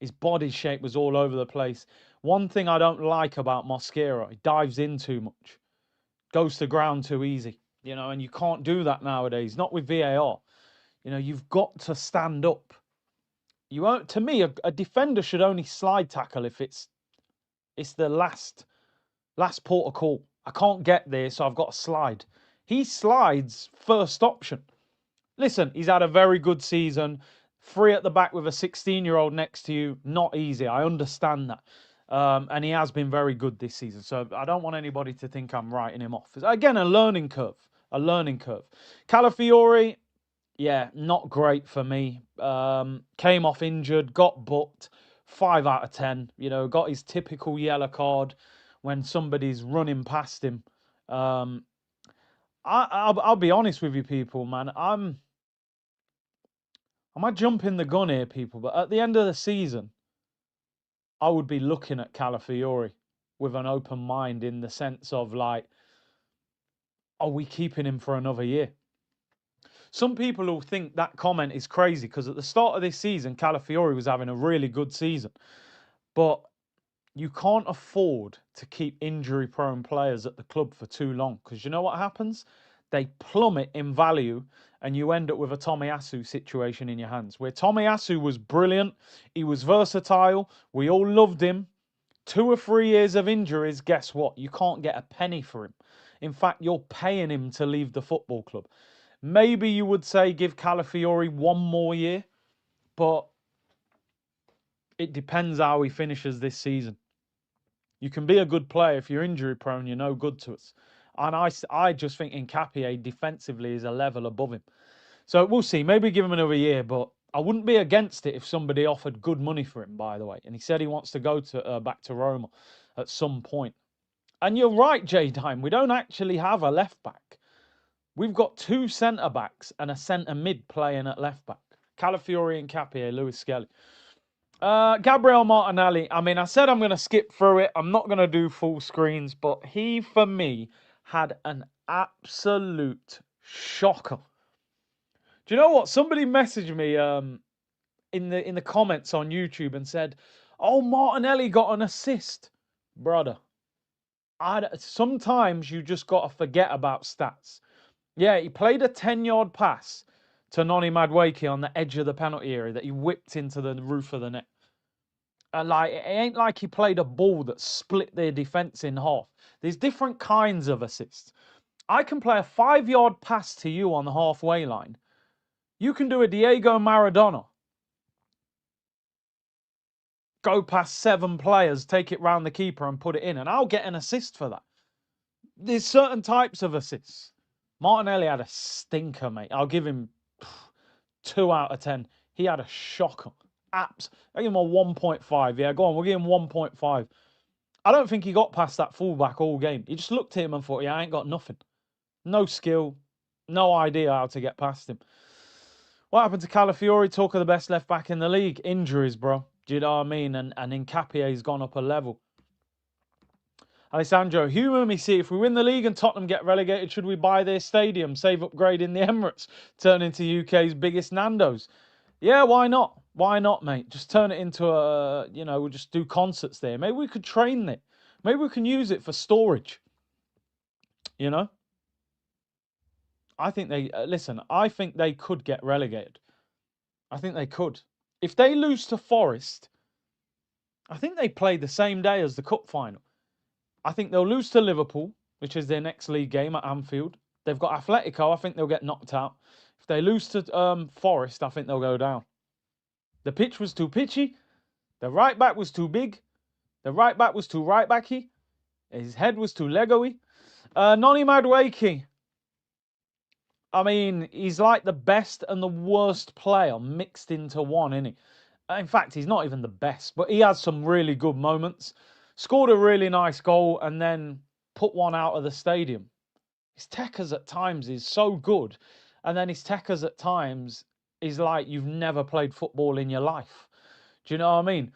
Speaker 1: his body shape was all over the place. One thing I don't like about Mosquera, he dives in too much, goes to ground too easy, you know, and you can't do that nowadays, not with VAR. You know, you've got to stand up. You won't, to me, a defender should only slide tackle if it's the last port of call. I can't get there, so I've got to slide. He slides first option. Listen, he's had a very good season. 3 at the back with a 16-year-old next to you, not easy. I understand that. And he has been very good this season. So I don't want anybody to think I'm writing him off. Again, a learning curve. A learning curve. Calafiori, yeah, not great for me. Came off injured, got booked. 5 out of 10. You know, got his typical yellow card when somebody's running past him. I'll be honest with you, people, man. I might jump in the gun here, people, but at the end of the season, I would be looking at Calafiori with an open mind in the sense of, like, are we keeping him for another year? Some people will think that comment is crazy because at the start of this season, Calafiori was having a really good season. But you can't afford to keep injury-prone players at the club for too long because you know what happens? They plummet in value and you end up with a Tomiyasu situation in your hands where Tomiyasu was brilliant. He was versatile. We all loved him. 2 or 3 years of injuries, guess what? You can't get a penny for him. In fact, you're paying him to leave the football club. Maybe you would say give Calafiori 1 more year, but it depends how he finishes this season. You can be a good player. If you're injury prone, you're no good to us. And I just think Nkapie defensively is a level above him. So we'll see. Maybe give him another year, but I wouldn't be against it if somebody offered good money for him, by the way. And he said he wants to go to back to Roma at some point. And you're right, J Dime. We don't actually have a left back. We've got 2 centre backs and a centre mid playing at left back. Calafiori and Nkapie, Lewis Skelly. Gabriel Martinelli. I mean, I said I'm going to skip through it. I'm not going to do full screens, but he, for me, had an Absolute shocker. Do you know what? Somebody messaged me in the comments on YouTube and said, "Oh, Martinelli got an assist." Brother, sometimes you just got to forget about stats. Yeah, he played a 10-yard pass to Noni Madueke on the edge of the penalty area that he whipped into the roof of the net. And like, it ain't like he played a ball that split their defense in half. There's different kinds of assists. I can play a 5-yard pass to you on the halfway line. You can do a Diego Maradona. Go past 7 players, take it round the keeper and put it in, and I'll get an assist for that. There's certain types of assists. Martinelli had a stinker, mate. I'll give him 2 out of 10. He had a shocker. I give him a 1.5. Yeah, go on, we'll give him 1.5. I don't think he got past that fullback all game. He just looked at him and thought, yeah, I ain't got nothing. No skill, no idea how to get past him. What happened to Calafiori? Talk of the best left back in the league. Injuries, bro. Do you know what I mean? And Nkapie's gone up a level. Alessandro, humour me, see, if we win the league and Tottenham get relegated, should we buy their stadium, save upgrading the Emirates, turn into UK's biggest Nando's? Yeah, why not? Why not, mate? Just turn it into a, we'll just do concerts there. Maybe we could train it. Maybe we can use it for storage. I think I think they could get relegated. I think they could. If they lose to Forest, I think they play the same day as the cup final. I think they'll lose to Liverpool, which is their next league game at Anfield. They've got Atletico. I think they'll get knocked out. If they lose to Forest, I think they'll go down. The pitch was too pitchy. The right back was too big. The right back was too right backy. His head was too Lego-y. Noni Madueke. I mean, he's like the best and the worst player mixed into one, isn't he? In fact, he's not even the best, but he has some really good moments. Scored a really nice goal and then put one out of the stadium. His techers at times is so good, and then his techers at times is like you've never played football in your life. Do you know what I mean?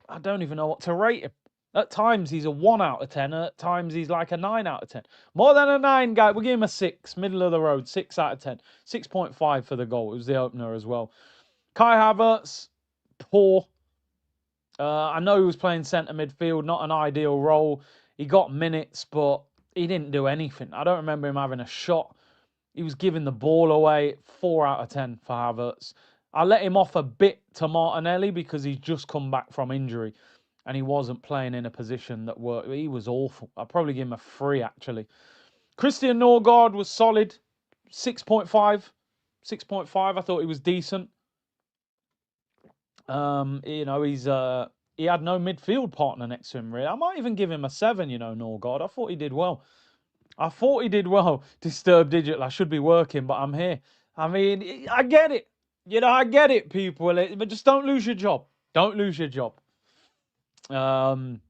Speaker 1: I don't even know what to rate him. At times he's a 1 out of 10. At times he's like a 9 out of 10. More than a 9, guy. We'll give him a 6. Middle of the road. 6 out of 10. 6.5 for the goal. It was the opener as well. Kai Havertz, poor. I know he was playing centre midfield. Not an ideal role. He got minutes, but he didn't do anything. I don't remember him having a shot. He was giving the ball away. 4 out of 10 for Havertz. I let him off a bit to Martinelli because he's just come back from injury. And he wasn't playing in a position that worked. He was awful. I'd probably give him a 3, actually. Christian Norgard was solid. 6.5. 6.5. I thought he was decent. He had no midfield partner next to him, really. I might even give him a 7, Norgard. I thought he did well. Disturbed Digital. I should be working, but I'm here. I mean, I get it. I get it, people. But just don't lose your job. Don't lose your job. Havertz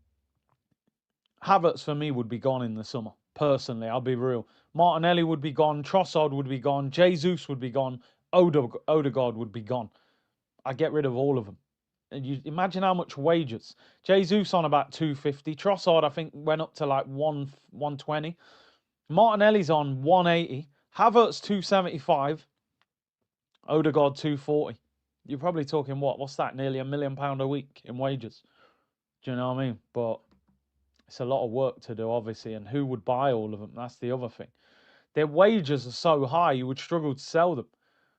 Speaker 1: for me would be gone in the summer. Personally, I'll be real. Martinelli would be gone. Trossard would be gone. Jesus would be gone. Odegaard would be gone. I'd get rid of all of them. And you imagine how much wages. Jesus on about 250. Trossard, I think, went up to like 120. Martinelli's on 180. Havertz 275. Odegaard 240. You're probably talking what's that? Nearly £1 million a week in wages. Do you know what I mean? But it's a lot of work to do, obviously, and who would buy all of them? That's the other thing. Their wages are so high, you would struggle to sell them.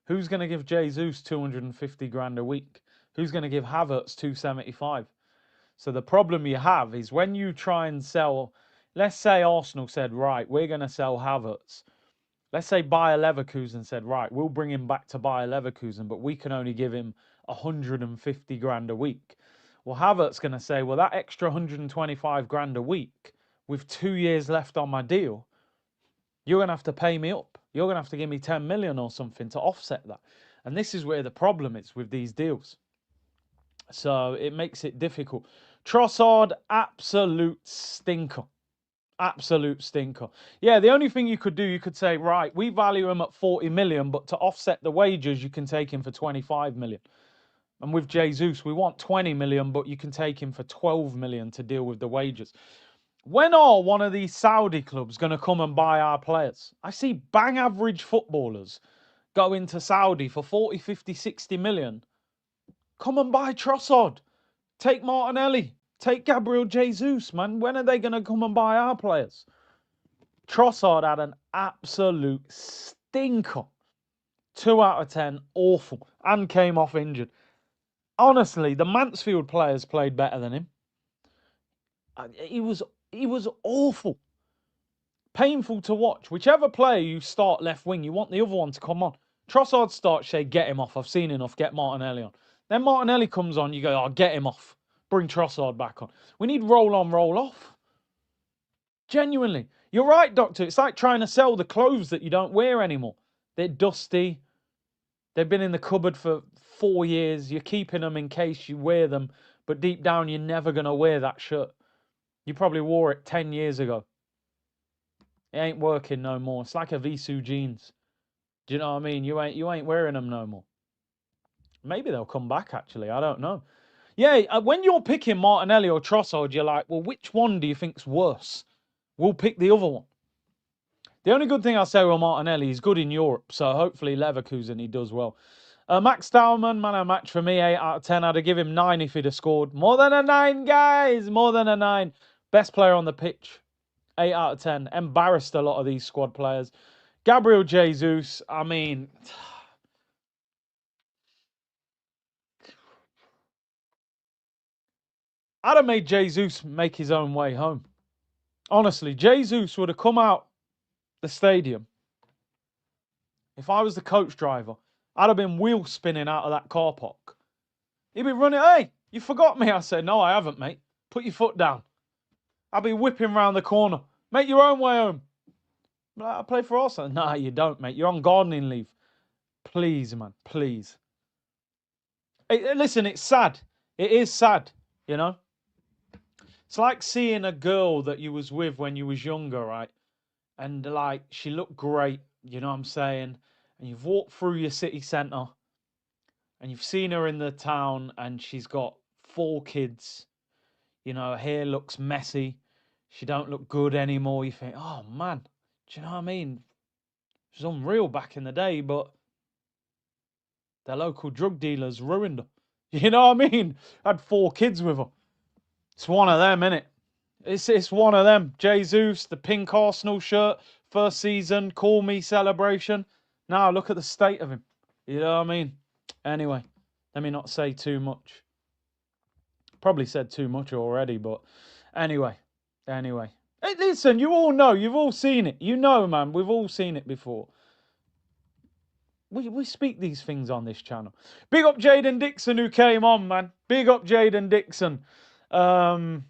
Speaker 1: Who's going to give Jesus 250 grand a week? Who's going to give Havertz 275? So the problem you have is when you try and sell, let's say Arsenal said, right, we're going to sell Havertz. Let's say Bayer Leverkusen said, right, we'll bring him back to Bayer Leverkusen, but we can only give him 150 grand a week. Well, Havertz's going to say, well, that extra 125 grand a week with 2 years left on my deal, you're going to have to pay me up. You're going to have to give me 10 million or something to offset that. And this is where the problem is with these deals. So it makes it difficult. Trossard, absolute stinker. Absolute stinker. Yeah, the only thing you could do, you could say, right, we value him at 40 million, but to offset the wages, you can take him for 25 million. And with Jesus, we want 20 million, but you can take him for 12 million to deal with the wages. When are one of these Saudi clubs going to come and buy our players? I see bang average footballers go into Saudi for 40, 50, 60 million. Come and buy Trossard. Take Martinelli. Take Gabriel Jesus, man. When are they going to come and buy our players? Trossard had an absolute stinker. 2 out of 10, awful, and came off injured. Honestly, the Mansfield players played better than him. He was awful. Painful to watch. Whichever player you start left wing, you want the other one to come on. Trossard starts, say, get him off. I've seen enough. Get Martinelli on. Then Martinelli comes on. You go, oh, get him off. Bring Trossard back on. We need roll on, roll off. Genuinely. You're right, Doctor. It's like trying to sell the clothes that you don't wear anymore. They're dusty. They've been in the cupboard for 4 years. You're keeping them in case you wear them. But deep down, you're never going to wear that shirt. You probably wore it 10 years ago. It ain't working no more. It's like a Visu jeans. Do you know what I mean? You ain't wearing them no more. Maybe they'll come back, actually. I don't know. Yeah, when you're picking Martinelli or Trossard, you're like, well, which one do you think's worse? We'll pick the other one. The only good thing I'll say with Martinelli, he's good in Europe, so hopefully Leverkusen he does well. Max Dowman, man of match for me, 8 out of 10. I'd have given him 9 if he'd have scored. More than a 9, guys! More than a 9. Best player on the pitch, 8 out of 10. Embarrassed a lot of these squad players. Gabriel Jesus, I mean... I'd have made Jesus make his own way home. Honestly, Jesus would have come out the stadium. If I was the coach driver, I'd have been wheel spinning out of that car park. He'd be running, hey, you forgot me. I said, no, I haven't, mate. Put your foot down. I'll be whipping round the corner. Make your own way home. I play for Arsenal. Nah, you don't, mate. You're on gardening leave. Please, man, please. Hey, listen, it's sad. It is sad, you know. It's like seeing a girl that you was with when you was younger, right? And like, she looked great, you know what I'm saying? And you've walked through your city centre and you've seen her in the town and she's got 4 kids. You know, her hair looks messy. She don't look good anymore. You think, oh man, do you know what I mean? She was unreal back in the day, but the local drug dealers ruined her. You know what I mean? Had 4 kids with her. It's one of them, innit? It's one of them. Jesus, the pink Arsenal shirt, first season, call me celebration. Now look at the state of him. You know what I mean? Anyway, let me not say too much. Probably said too much already, but anyway. Hey, listen, you all know, you've all seen it. You know, man, we've all seen it before. We speak these things on this channel. Big up Jaden Dixon who came on, man. Big up Jaden Dixon. Some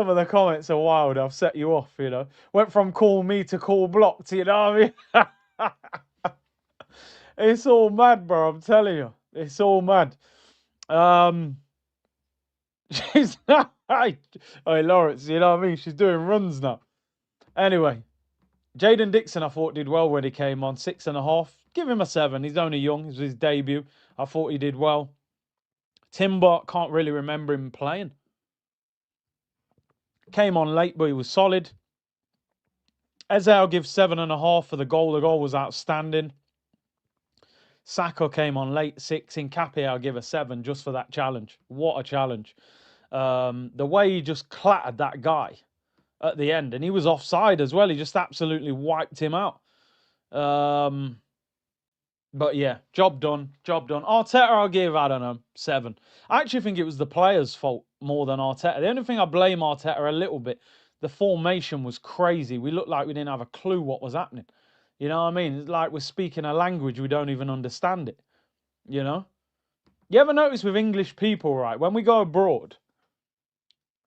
Speaker 1: of the comments are wild. I've set you off, you know. Went from call me to call blocked, you know what I mean? It's all mad, bro. I'm telling you. It's all mad. She's not right. Hey, Lawrence, you know what I mean? She's doing runs now. Anyway, Jaden Dixon, I thought, did well when he came on. 6.5. Give him a 7. He's only young. It was his debut. I thought he did well. Timber, can't really remember him playing. Came on late, but he was solid. Eze, I'll give 7.5 for the goal. The goal was outstanding. Saka came on late, 6. Nkapé, I'll give a 7 just for that challenge. What a challenge. The way he just clattered that guy at the end. And he was offside as well. He just absolutely wiped him out. But yeah, job done. Arteta, I'll give, I don't know, 7. I actually think it was the players' fault more than Arteta. The only thing I blame Arteta a little bit, the formation was crazy. We looked like we didn't have a clue what was happening. You know what I mean? It's like we're speaking a language, we don't even understand it. You know? You ever notice with English people, right, when we go abroad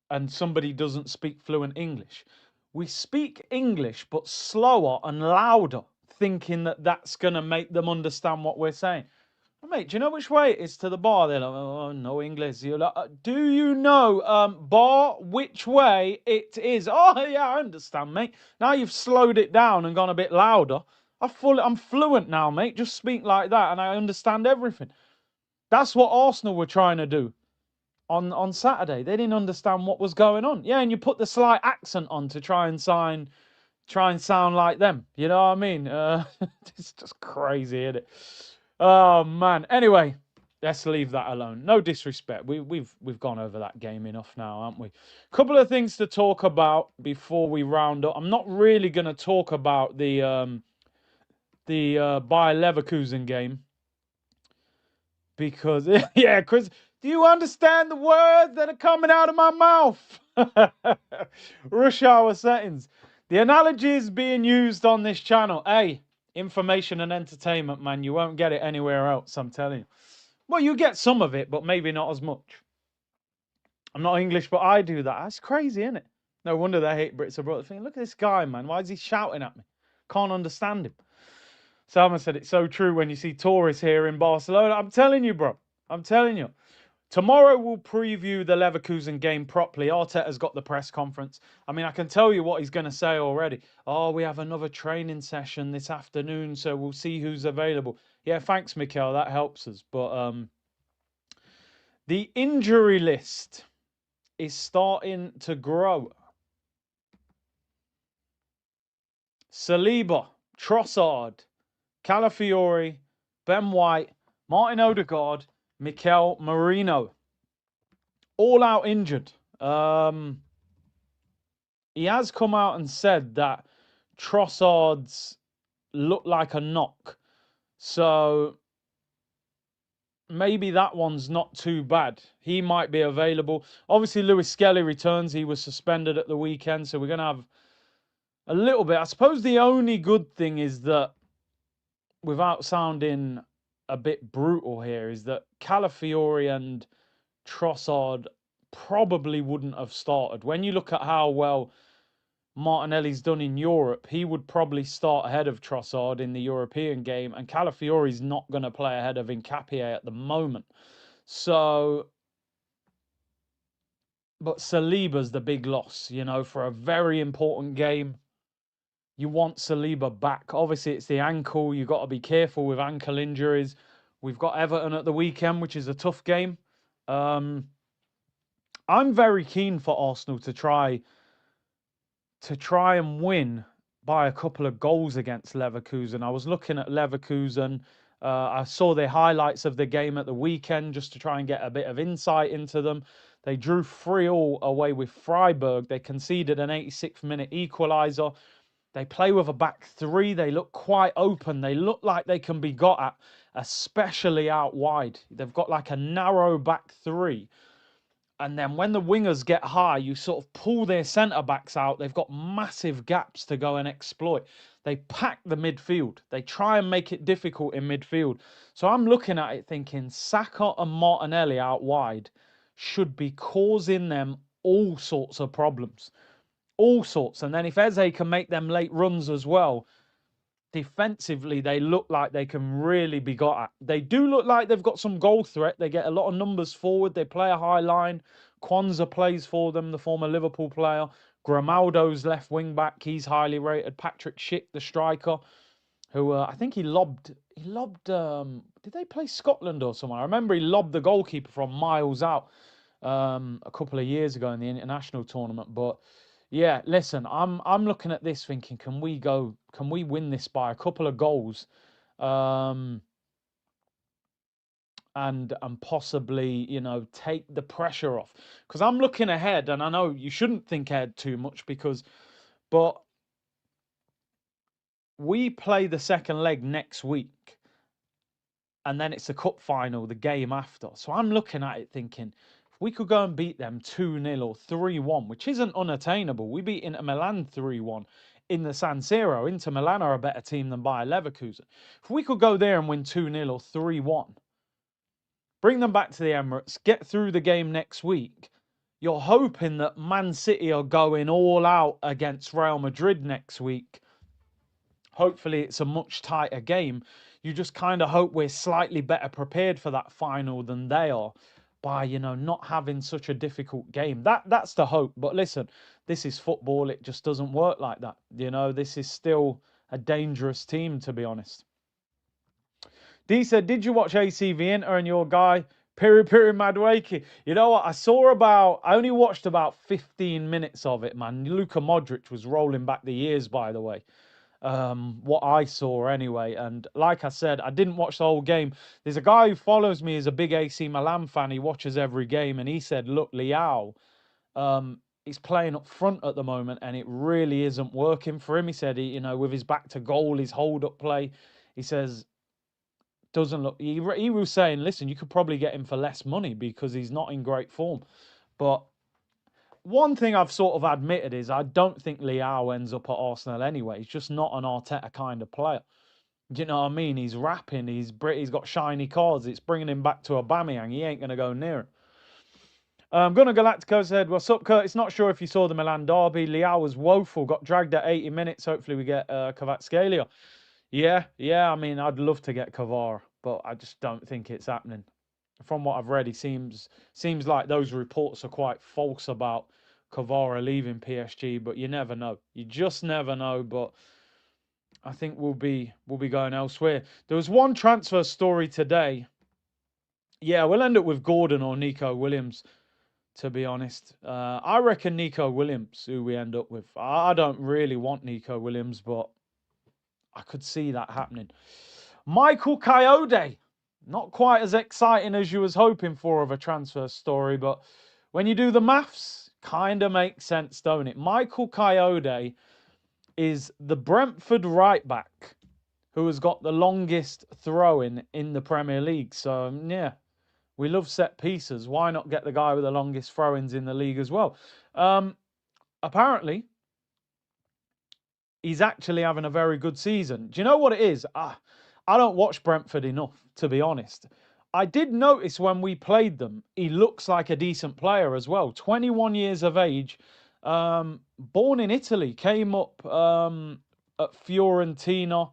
Speaker 1: and somebody doesn't speak fluent English, we speak English but slower and louder, thinking that that's going to make them understand what we're saying. Well, mate, do you know which way it is to the bar? They're like, oh, no English. You're like, do you know, bar, which way it is? Oh, yeah, I understand, mate. Now you've slowed it down and gone a bit louder. I'm fluent now, mate. Just speak like that and I understand everything. That's what Arsenal were trying to do. on Saturday. They didn't understand what was going on. Yeah, and you put the slight accent on to try and sound like them. You know what I mean? It's just crazy, isn't it? Oh man. Anyway, let's leave that alone. No disrespect. We've gone over that game enough now, haven't we? Couple of things to talk about before we round up. I'm not really going to talk about the Bayer Leverkusen game because yeah, Chris, do you understand the words that are coming out of my mouth? Rush hour settings. The analogies being used on this channel. Hey, information and entertainment, man. You won't get it anywhere else, I'm telling you. Well, you get some of it, but maybe not as much. I'm not English, but I do that. That's crazy, isn't it? No wonder they hate Brits abroad. Thinking, look at this guy, man. Why is he shouting at me? Can't understand him. Salman said it's so true when you see tourists here in Barcelona. I'm telling you, bro. I'm telling you. Tomorrow we'll preview the Leverkusen game properly. Arteta's got the press conference. I mean, I can tell you what he's going to say already. Oh, we have another training session this afternoon, so we'll see who's available. Yeah, thanks, Mikel. That helps us. But the injury list is starting to grow. Saliba, Trossard, Calafiori, Ben White, Martin Odegaard, Mikel Merino. All out injured. He has come out and said that Trossard's look like a knock. So maybe that one's not too bad. He might be available. Obviously, Lewis Skelly returns. He was suspended at the weekend. So we're going to have a little bit. I suppose the only good thing is that, without sounding a bit brutal here, is that Calafiori and Trossard probably wouldn't have started. When you look at how well Martinelli's done in Europe, he would probably start ahead of Trossard in the European game, and Calafiori's not going to play ahead of Nketiah at the moment. So, but Saliba's the big loss, you know, for a very important game. You want Saliba back. Obviously, it's the ankle. You've got to be careful with ankle injuries. We've got Everton at the weekend, which is a tough game. I'm very keen for Arsenal to try and win by a couple of goals against Leverkusen. I was looking at Leverkusen. I saw the highlights of the game at the weekend just to try and get a bit of insight into them. They drew 3-3 away with Freiburg. They conceded an 86th minute equaliser. They play with a back three. They look quite open. They look like they can be got at, especially out wide. They've got like a narrow back three. And then when the wingers get high, you sort of pull their centre-backs out. They've got massive gaps to go and exploit. They pack the midfield. They try and make it difficult in midfield. So I'm looking at it thinking Saka and Martinelli out wide should be causing them all sorts of problems. All sorts. And then if Eze can make them late runs as well, defensively, they look like they can really be got at. They do look like they've got some goal threat. They get a lot of numbers forward. They play a high line. Kwanzaa plays for them, the former Liverpool player. Grimaldo's left wing back. He's highly rated. Patrick Schick, the striker, who I think he lobbed. Did they play Scotland or somewhere? I remember he lobbed the goalkeeper from miles out a couple of years ago in the international tournament. But yeah, listen, I'm looking at this thinking, can we win this by a couple of goals, and possibly, you know, take the pressure off? Because I'm looking ahead, and I know you shouldn't think ahead too much but we play the second leg next week, and then it's the cup final, the game after. So I'm looking at it thinking, if we could go and beat them 2-0 or 3-1, which isn't unattainable. We beat Inter Milan 3-1 in the San Siro. Inter Milan are a better team than Bayer Leverkusen. If we could go there and win 2-0 or 3-1, bring them back to the Emirates, get through the game next week, you're hoping that Man City are going all out against Real Madrid next week. Hopefully it's a much tighter game. You just kind of hope we're slightly better prepared for that final than they are by, you know, not having such a difficult game. That's the hope. But listen, this is football. It just doesn't work like that. You know, this is still a dangerous team, to be honest. D said, did you watch ACV Inter and your guy Piri Piri Madwaki. You know what? I only watched about 15 minutes of it, man. Luka Modric was rolling back the years, by the way. What I saw anyway. And like I said, I didn't watch the whole game. There's a guy who follows me, is a big AC Milan fan. He watches every game, and he said, look, Leao, he's playing up front at the moment, and it really isn't working for him. He said, with his back to goal, his hold-up play, he says, doesn't look. He was saying, listen, you could probably get him for less money because he's not in great form. But one thing I've sort of admitted is I don't think Leao ends up at Arsenal anyway. He's just not an Arteta kind of player. Do you know what I mean? He's rapping. He's got shiny cards. It's bringing him back to Aubameyang. He ain't going to go near him. Gunnar Galactico said, what's up, Kurt? It's not sure if you saw the Milan derby. Leao was woeful. Got dragged at 80 minutes. Hopefully we get Kvaratskhelia. Yeah. I mean, I'd love to get Kvara, but I just don't think it's happening. From what I've read, he seems like those reports are quite false about Kvara leaving PSG, but you never know. You just never know. But I think we'll be going elsewhere. There was one transfer story today. Yeah, we'll end up with Gordon or Nico Williams, to be honest. I reckon Nico Williams, who we end up with. I don't really want Nico Williams, but I could see that happening. Michael Kayode. Not quite as exciting as you was hoping for of a transfer story, but when you do the maths, kind of makes sense, don't it? Michael Kayode is the Brentford right back who has got the longest throw-in in the Premier League. So, yeah, we love set pieces. Why not get the guy with the longest throw-ins in the league as well? Apparently, he's actually having a very good season. Do you know what it is? I don't watch Brentford enough, to be honest. I did notice when we played them, he looks like a decent player as well. 21 years of age, born in Italy, came up at Fiorentina.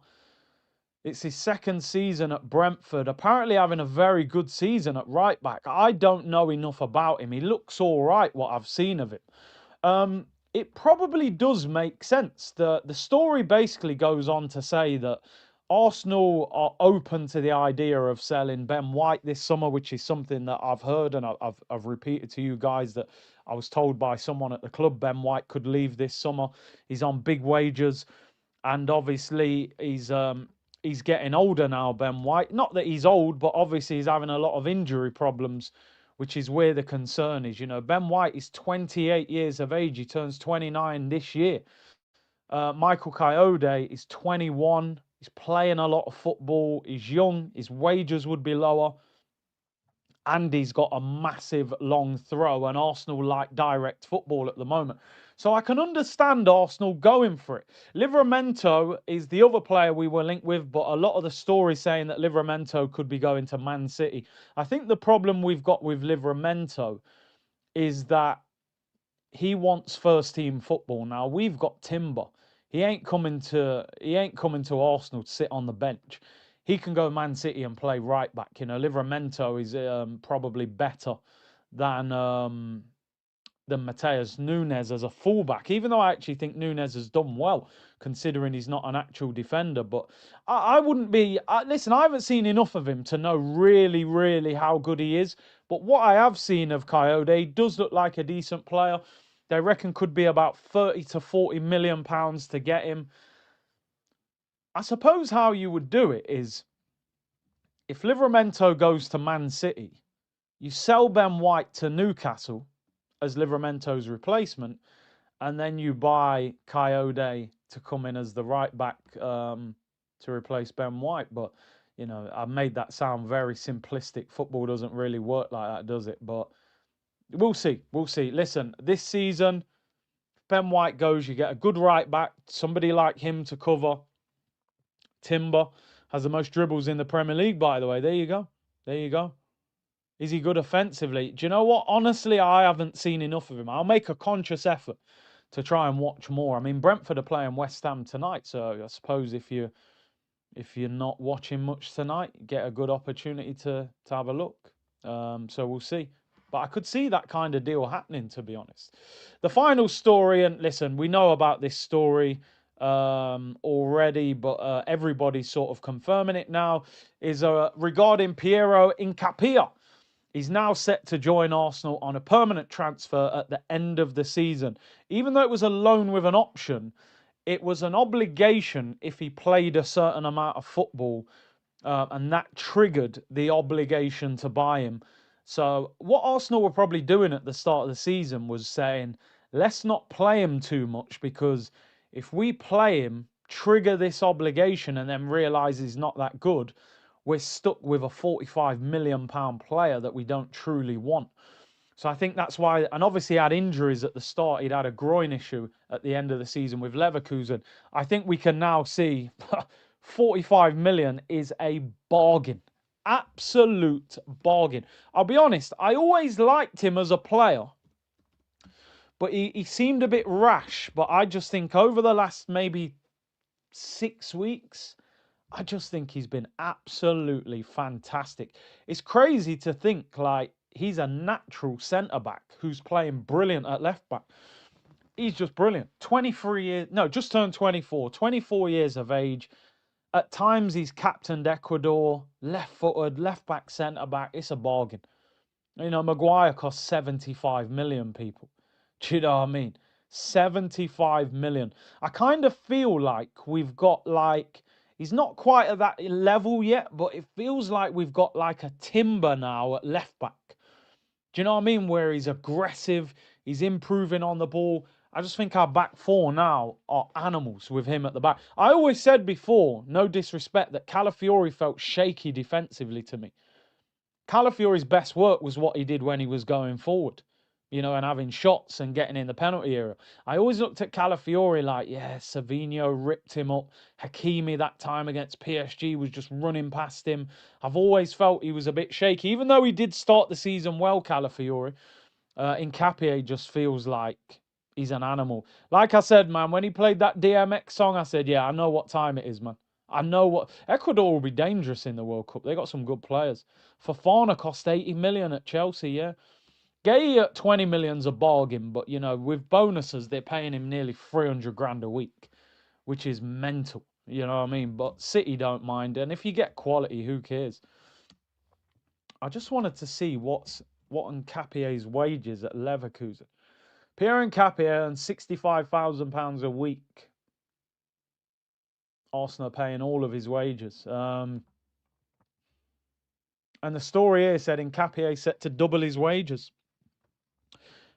Speaker 1: It's his second season at Brentford. Apparently having a very good season at right back. I don't know enough about him. He looks all right, what I've seen of him. It probably does make sense. The story basically goes on to say that Arsenal are open to the idea of selling Ben White this summer, which is something that I've heard and I've repeated to you guys that I was told by someone at the club Ben White could leave this summer. He's on big wages, and obviously he's getting older now, Ben White. Not that he's old, but obviously he's having a lot of injury problems, which is where the concern is. Ben White is 28 years of age. He turns 29 this year. Michael Kayode is 21. He's playing a lot of football. He's young. His wages would be lower. And he's got a massive long throw. And Arsenal like direct football at the moment. So I can understand Arsenal going for it. Livramento is the other player we were linked with, but a lot of the stories saying that Livramento could be going to Man City. I think the problem we've got with Livramento is that he wants first team football. Now we've got Timber. He ain't coming to Arsenal to sit on the bench. He can go Man City and play right back. Livramento is probably better than Mateus Nunes as a fullback, even though I actually think Nunes has done well, considering he's not an actual defender. But I wouldn't be... listen, I haven't seen enough of him to know really, really how good he is. But what I have seen of Kayode, he does look like a decent player. They reckon could be about 30 to 40 million pounds to get him. I suppose how you would do it is, if Livramento goes to Man City, you sell Ben White to Newcastle as Livramento's replacement, and then you buy Kayode to come in as the right back to replace Ben White. But, I've made that sound very simplistic. Football doesn't really work like that, does it? But we'll see. We'll see. Listen, this season, if Ben White goes, you get a good right back, somebody like him to cover. Timber has the most dribbles in the Premier League, by the way. There you go. There you go. Is he good offensively? Do you know what? Honestly, I haven't seen enough of him. I'll make a conscious effort to try and watch more. I mean, Brentford are playing West Ham tonight, so I suppose if you're not watching much tonight, you get a good opportunity to have a look. So we'll see. But I could see that kind of deal happening, to be honest. The final story, and listen, we know about this story already, but everybody's sort of confirming it now, is regarding Piero Incapia. He's now set to join Arsenal on a permanent transfer at the end of the season. Even though it was a loan with an option, it was an obligation if he played a certain amount of football, and that triggered the obligation to buy him. So what Arsenal were probably doing at the start of the season was saying, let's not play him too much, because if we play him, trigger this obligation, and then realise he's not that good, we're stuck with a £45 million player that we don't truly want. So I think that's why, and obviously he had injuries at the start. He'd had a groin issue at the end of the season with Leverkusen. I think we can now see 45 million is a bargain. Absolute bargain. I'll be honest, I always liked him as a player, but he seemed a bit rash. But I just think over the last maybe 6 weeks, I just think he's been absolutely fantastic. It's crazy to think like he's a natural centre back who's playing brilliant at left back. He's just brilliant. 23 years, no, just turned 24, 24 years of age. At times he's captained Ecuador, left-footed, left back, centre back. It's a bargain. You know, Maguire cost 75 million, people. Do you know what I mean? 75 million. I kind of feel like we've got like, he's not quite at that level yet, but it feels like we've got like a Timber now at left back. Do you know what I mean? Where he's aggressive, he's improving on the ball. I just think our back four now are animals with him at the back. I always said before, no disrespect, that Calafiori felt shaky defensively to me. Calafiori's best work was what he did when he was going forward, you know, and having shots and getting in the penalty area. I always looked at Calafiori like, yeah, Savinho ripped him up. Hakimi that time against PSG was just running past him. I've always felt he was a bit shaky, even though he did start the season well, Calafiori. Nkapie just feels like he's an animal. Like I said, man, when he played that DMX song, I said, yeah, I know what time it is, man. I know what Ecuador will be dangerous in the World Cup. They got some good players. Fofana cost 80 million at Chelsea, yeah. Gay at 20 million's a bargain, but you know, with bonuses, they're paying him nearly 300 grand a week, which is mental. You know what I mean? But City don't mind, and if you get quality, who cares? I just wanted to see what Nkapie's wages at Leverkusen. Pierre Nkapie earns £65,000 a week. Arsenal paying all of his wages. And the story here said Nkapie set to double his wages.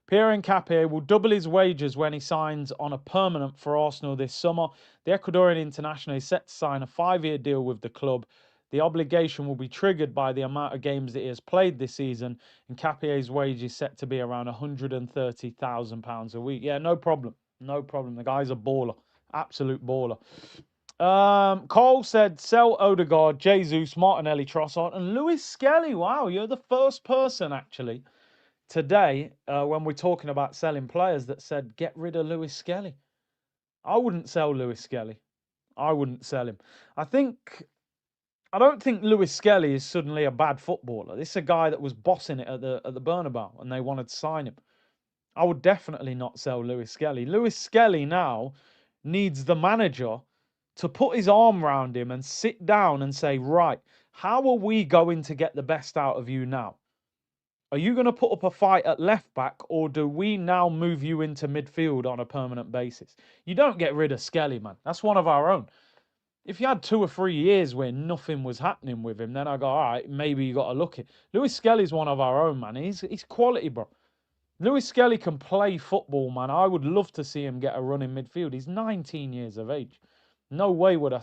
Speaker 1: Pierre Nkapie will double his wages when he signs on a permanent for Arsenal this summer. The Ecuadorian international is set to sign a 5-year deal with the club. The obligation will be triggered by the amount of games that he has played this season. Nkapie's wage is set to be around £130,000 a week. Yeah, no problem. No problem. The guy's a baller. Absolute baller. Cole said, sell Odegaard, Jesus, Martinelli, Trossard, and Lewis Skelly. Wow, you're the first person, actually, today, when we're talking about selling players, that said, get rid of Lewis Skelly. I wouldn't sell Lewis Skelly. I wouldn't sell him. I don't think Lewis Skelly is suddenly a bad footballer. This is a guy that was bossing it at the Bernabeu, and they wanted to sign him. I would definitely not sell Lewis Skelly. Lewis Skelly now needs the manager to put his arm around him and sit down and say, right, how are we going to get the best out of you now? Are you going to put up a fight at left back, or do we now move you into midfield on a permanent basis? You don't get rid of Skelly, man. That's one of our own. If you had 2 or 3 years where nothing was happening with him, then I go, all right, maybe you got to look at Lewis Skelly's one of our own, man. He's quality, bro. Lewis Skelly can play football, man. I would love to see him get a run in midfield. He's 19 years of age. No way would I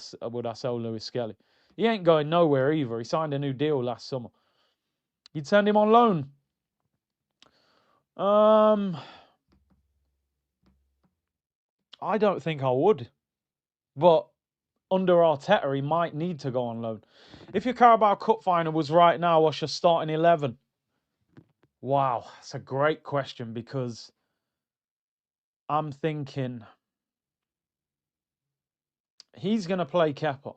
Speaker 1: sell Lewis Skelly. He ain't going nowhere either. He signed a new deal last summer. You'd send him on loan. I don't think I would. But under Arteta, he might need to go on loan. If your Carabao Cup final was right now, what's your starting 11? Wow, that's a great question, because I'm thinking he's going to play Kepa.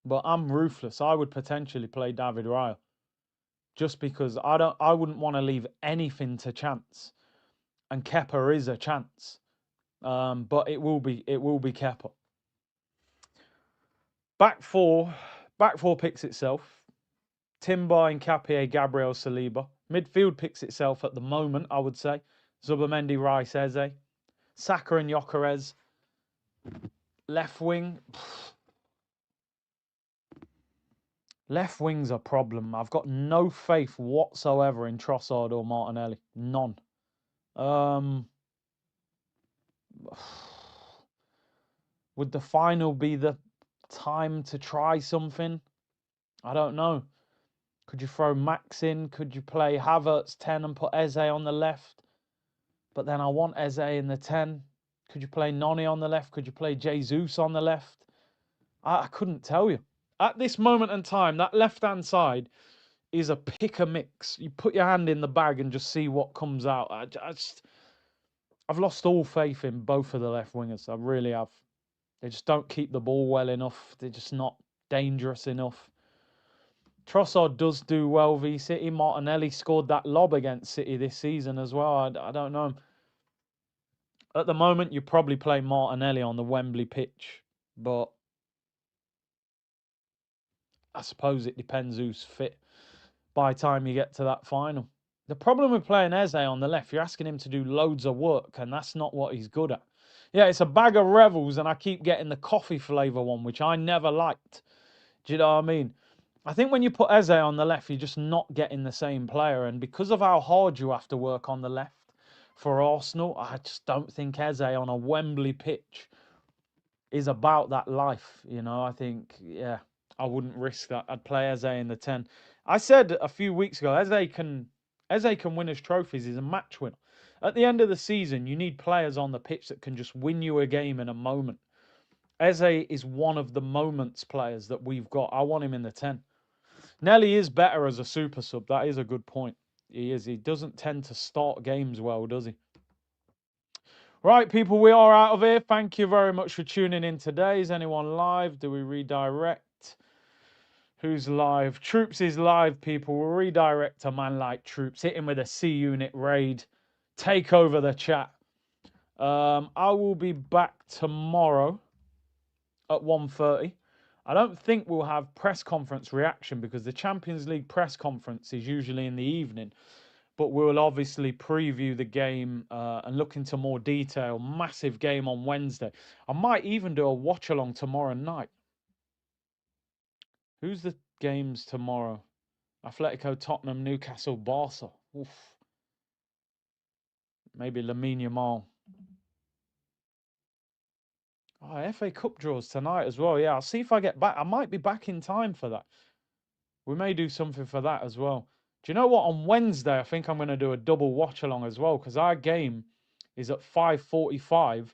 Speaker 1: But I'm ruthless. I would potentially play David Raya, just because I wouldn't want to leave anything to chance. And Kepa is a chance. But it will be Kepa. Back four picks itself. Timber, Nkapie, Gabriel Saliba. Midfield picks itself at the moment, I would say. Zubimendi, Rice, Eze. Saka and Gyökeres. Left wing. Left wing's a problem. I've got no faith whatsoever in Trossard or Martinelli. None. Would the final be the time to try something? I don't know. Could you throw Max in? Could you play Havertz 10 and put Eze on the left? But then I want Eze in the 10. Could you play Noni on the left? Could you play Jesus on the left? I couldn't tell you. At this moment in time, that left-hand side is a pick a mix. You put your hand in the bag and just see what comes out. I've lost all faith in both of the left wingers. I really have. They just don't keep the ball well enough. They're just not dangerous enough. Trossard does do well v City. Martinelli scored that lob against City this season as well. I don't know. At the moment, you probably play Martinelli on the Wembley pitch, but I suppose it depends who's fit by the time you get to that final. The problem with playing Eze on the left, you're asking him to do loads of work, and that's not what he's good at. Yeah, it's a bag of revels, and I keep getting the coffee flavour one, which I never liked. Do you know what I mean? I think when you put Eze on the left, you're just not getting the same player. And because of how hard you have to work on the left for Arsenal, I just don't think Eze on a Wembley pitch is about that life. You know, I think, yeah, I wouldn't risk that. I'd play Eze in the 10. I said a few weeks ago, Eze can win us trophies. He's a match winner. At the end of the season, you need players on the pitch that can just win you a game in a moment. Eze is one of the moments players that we've got. I want him in the 10. Nelly is better as a super sub. That is a good point. He is. He doesn't tend to start games well, does he? Right, people, we are out of here. Thank you very much for tuning in today. Is anyone live? Do we redirect? Who's live? Troops is live, people. We'll redirect a man like Troops. Hit him with a C unit raid. Take over the chat. I will be back tomorrow at 1:30. I don't think we'll have press conference reaction because the Champions League press conference is usually in the evening. But we'll obviously preview the game and look into more detail. Massive game on Wednesday. I might even do a watch along tomorrow night. Who's the games tomorrow? Atletico, Tottenham, Newcastle, Barca. Oof. Maybe Lamine Yamal. Oh, FA Cup draws tonight as well. Yeah, I'll see if I get back. I might be back in time for that. We may do something for that as well. Do you know what? On Wednesday, I think I'm going to do a double watch along as well because our game is at 5:45.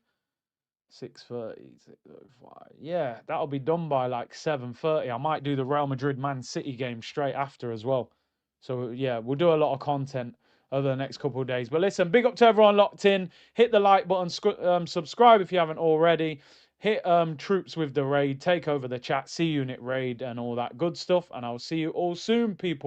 Speaker 1: 6:30, 6:05. Yeah, that'll be done by like 7:30. I might do the Real Madrid Man City game straight after as well. So yeah, we'll do a lot of content over the next couple of days. But listen, big up to everyone locked in. Hit the like button, subscribe if you haven't already. Hit Troops with the raid, take over the chat, C unit raid and all that good stuff. And I'll see you all soon, people.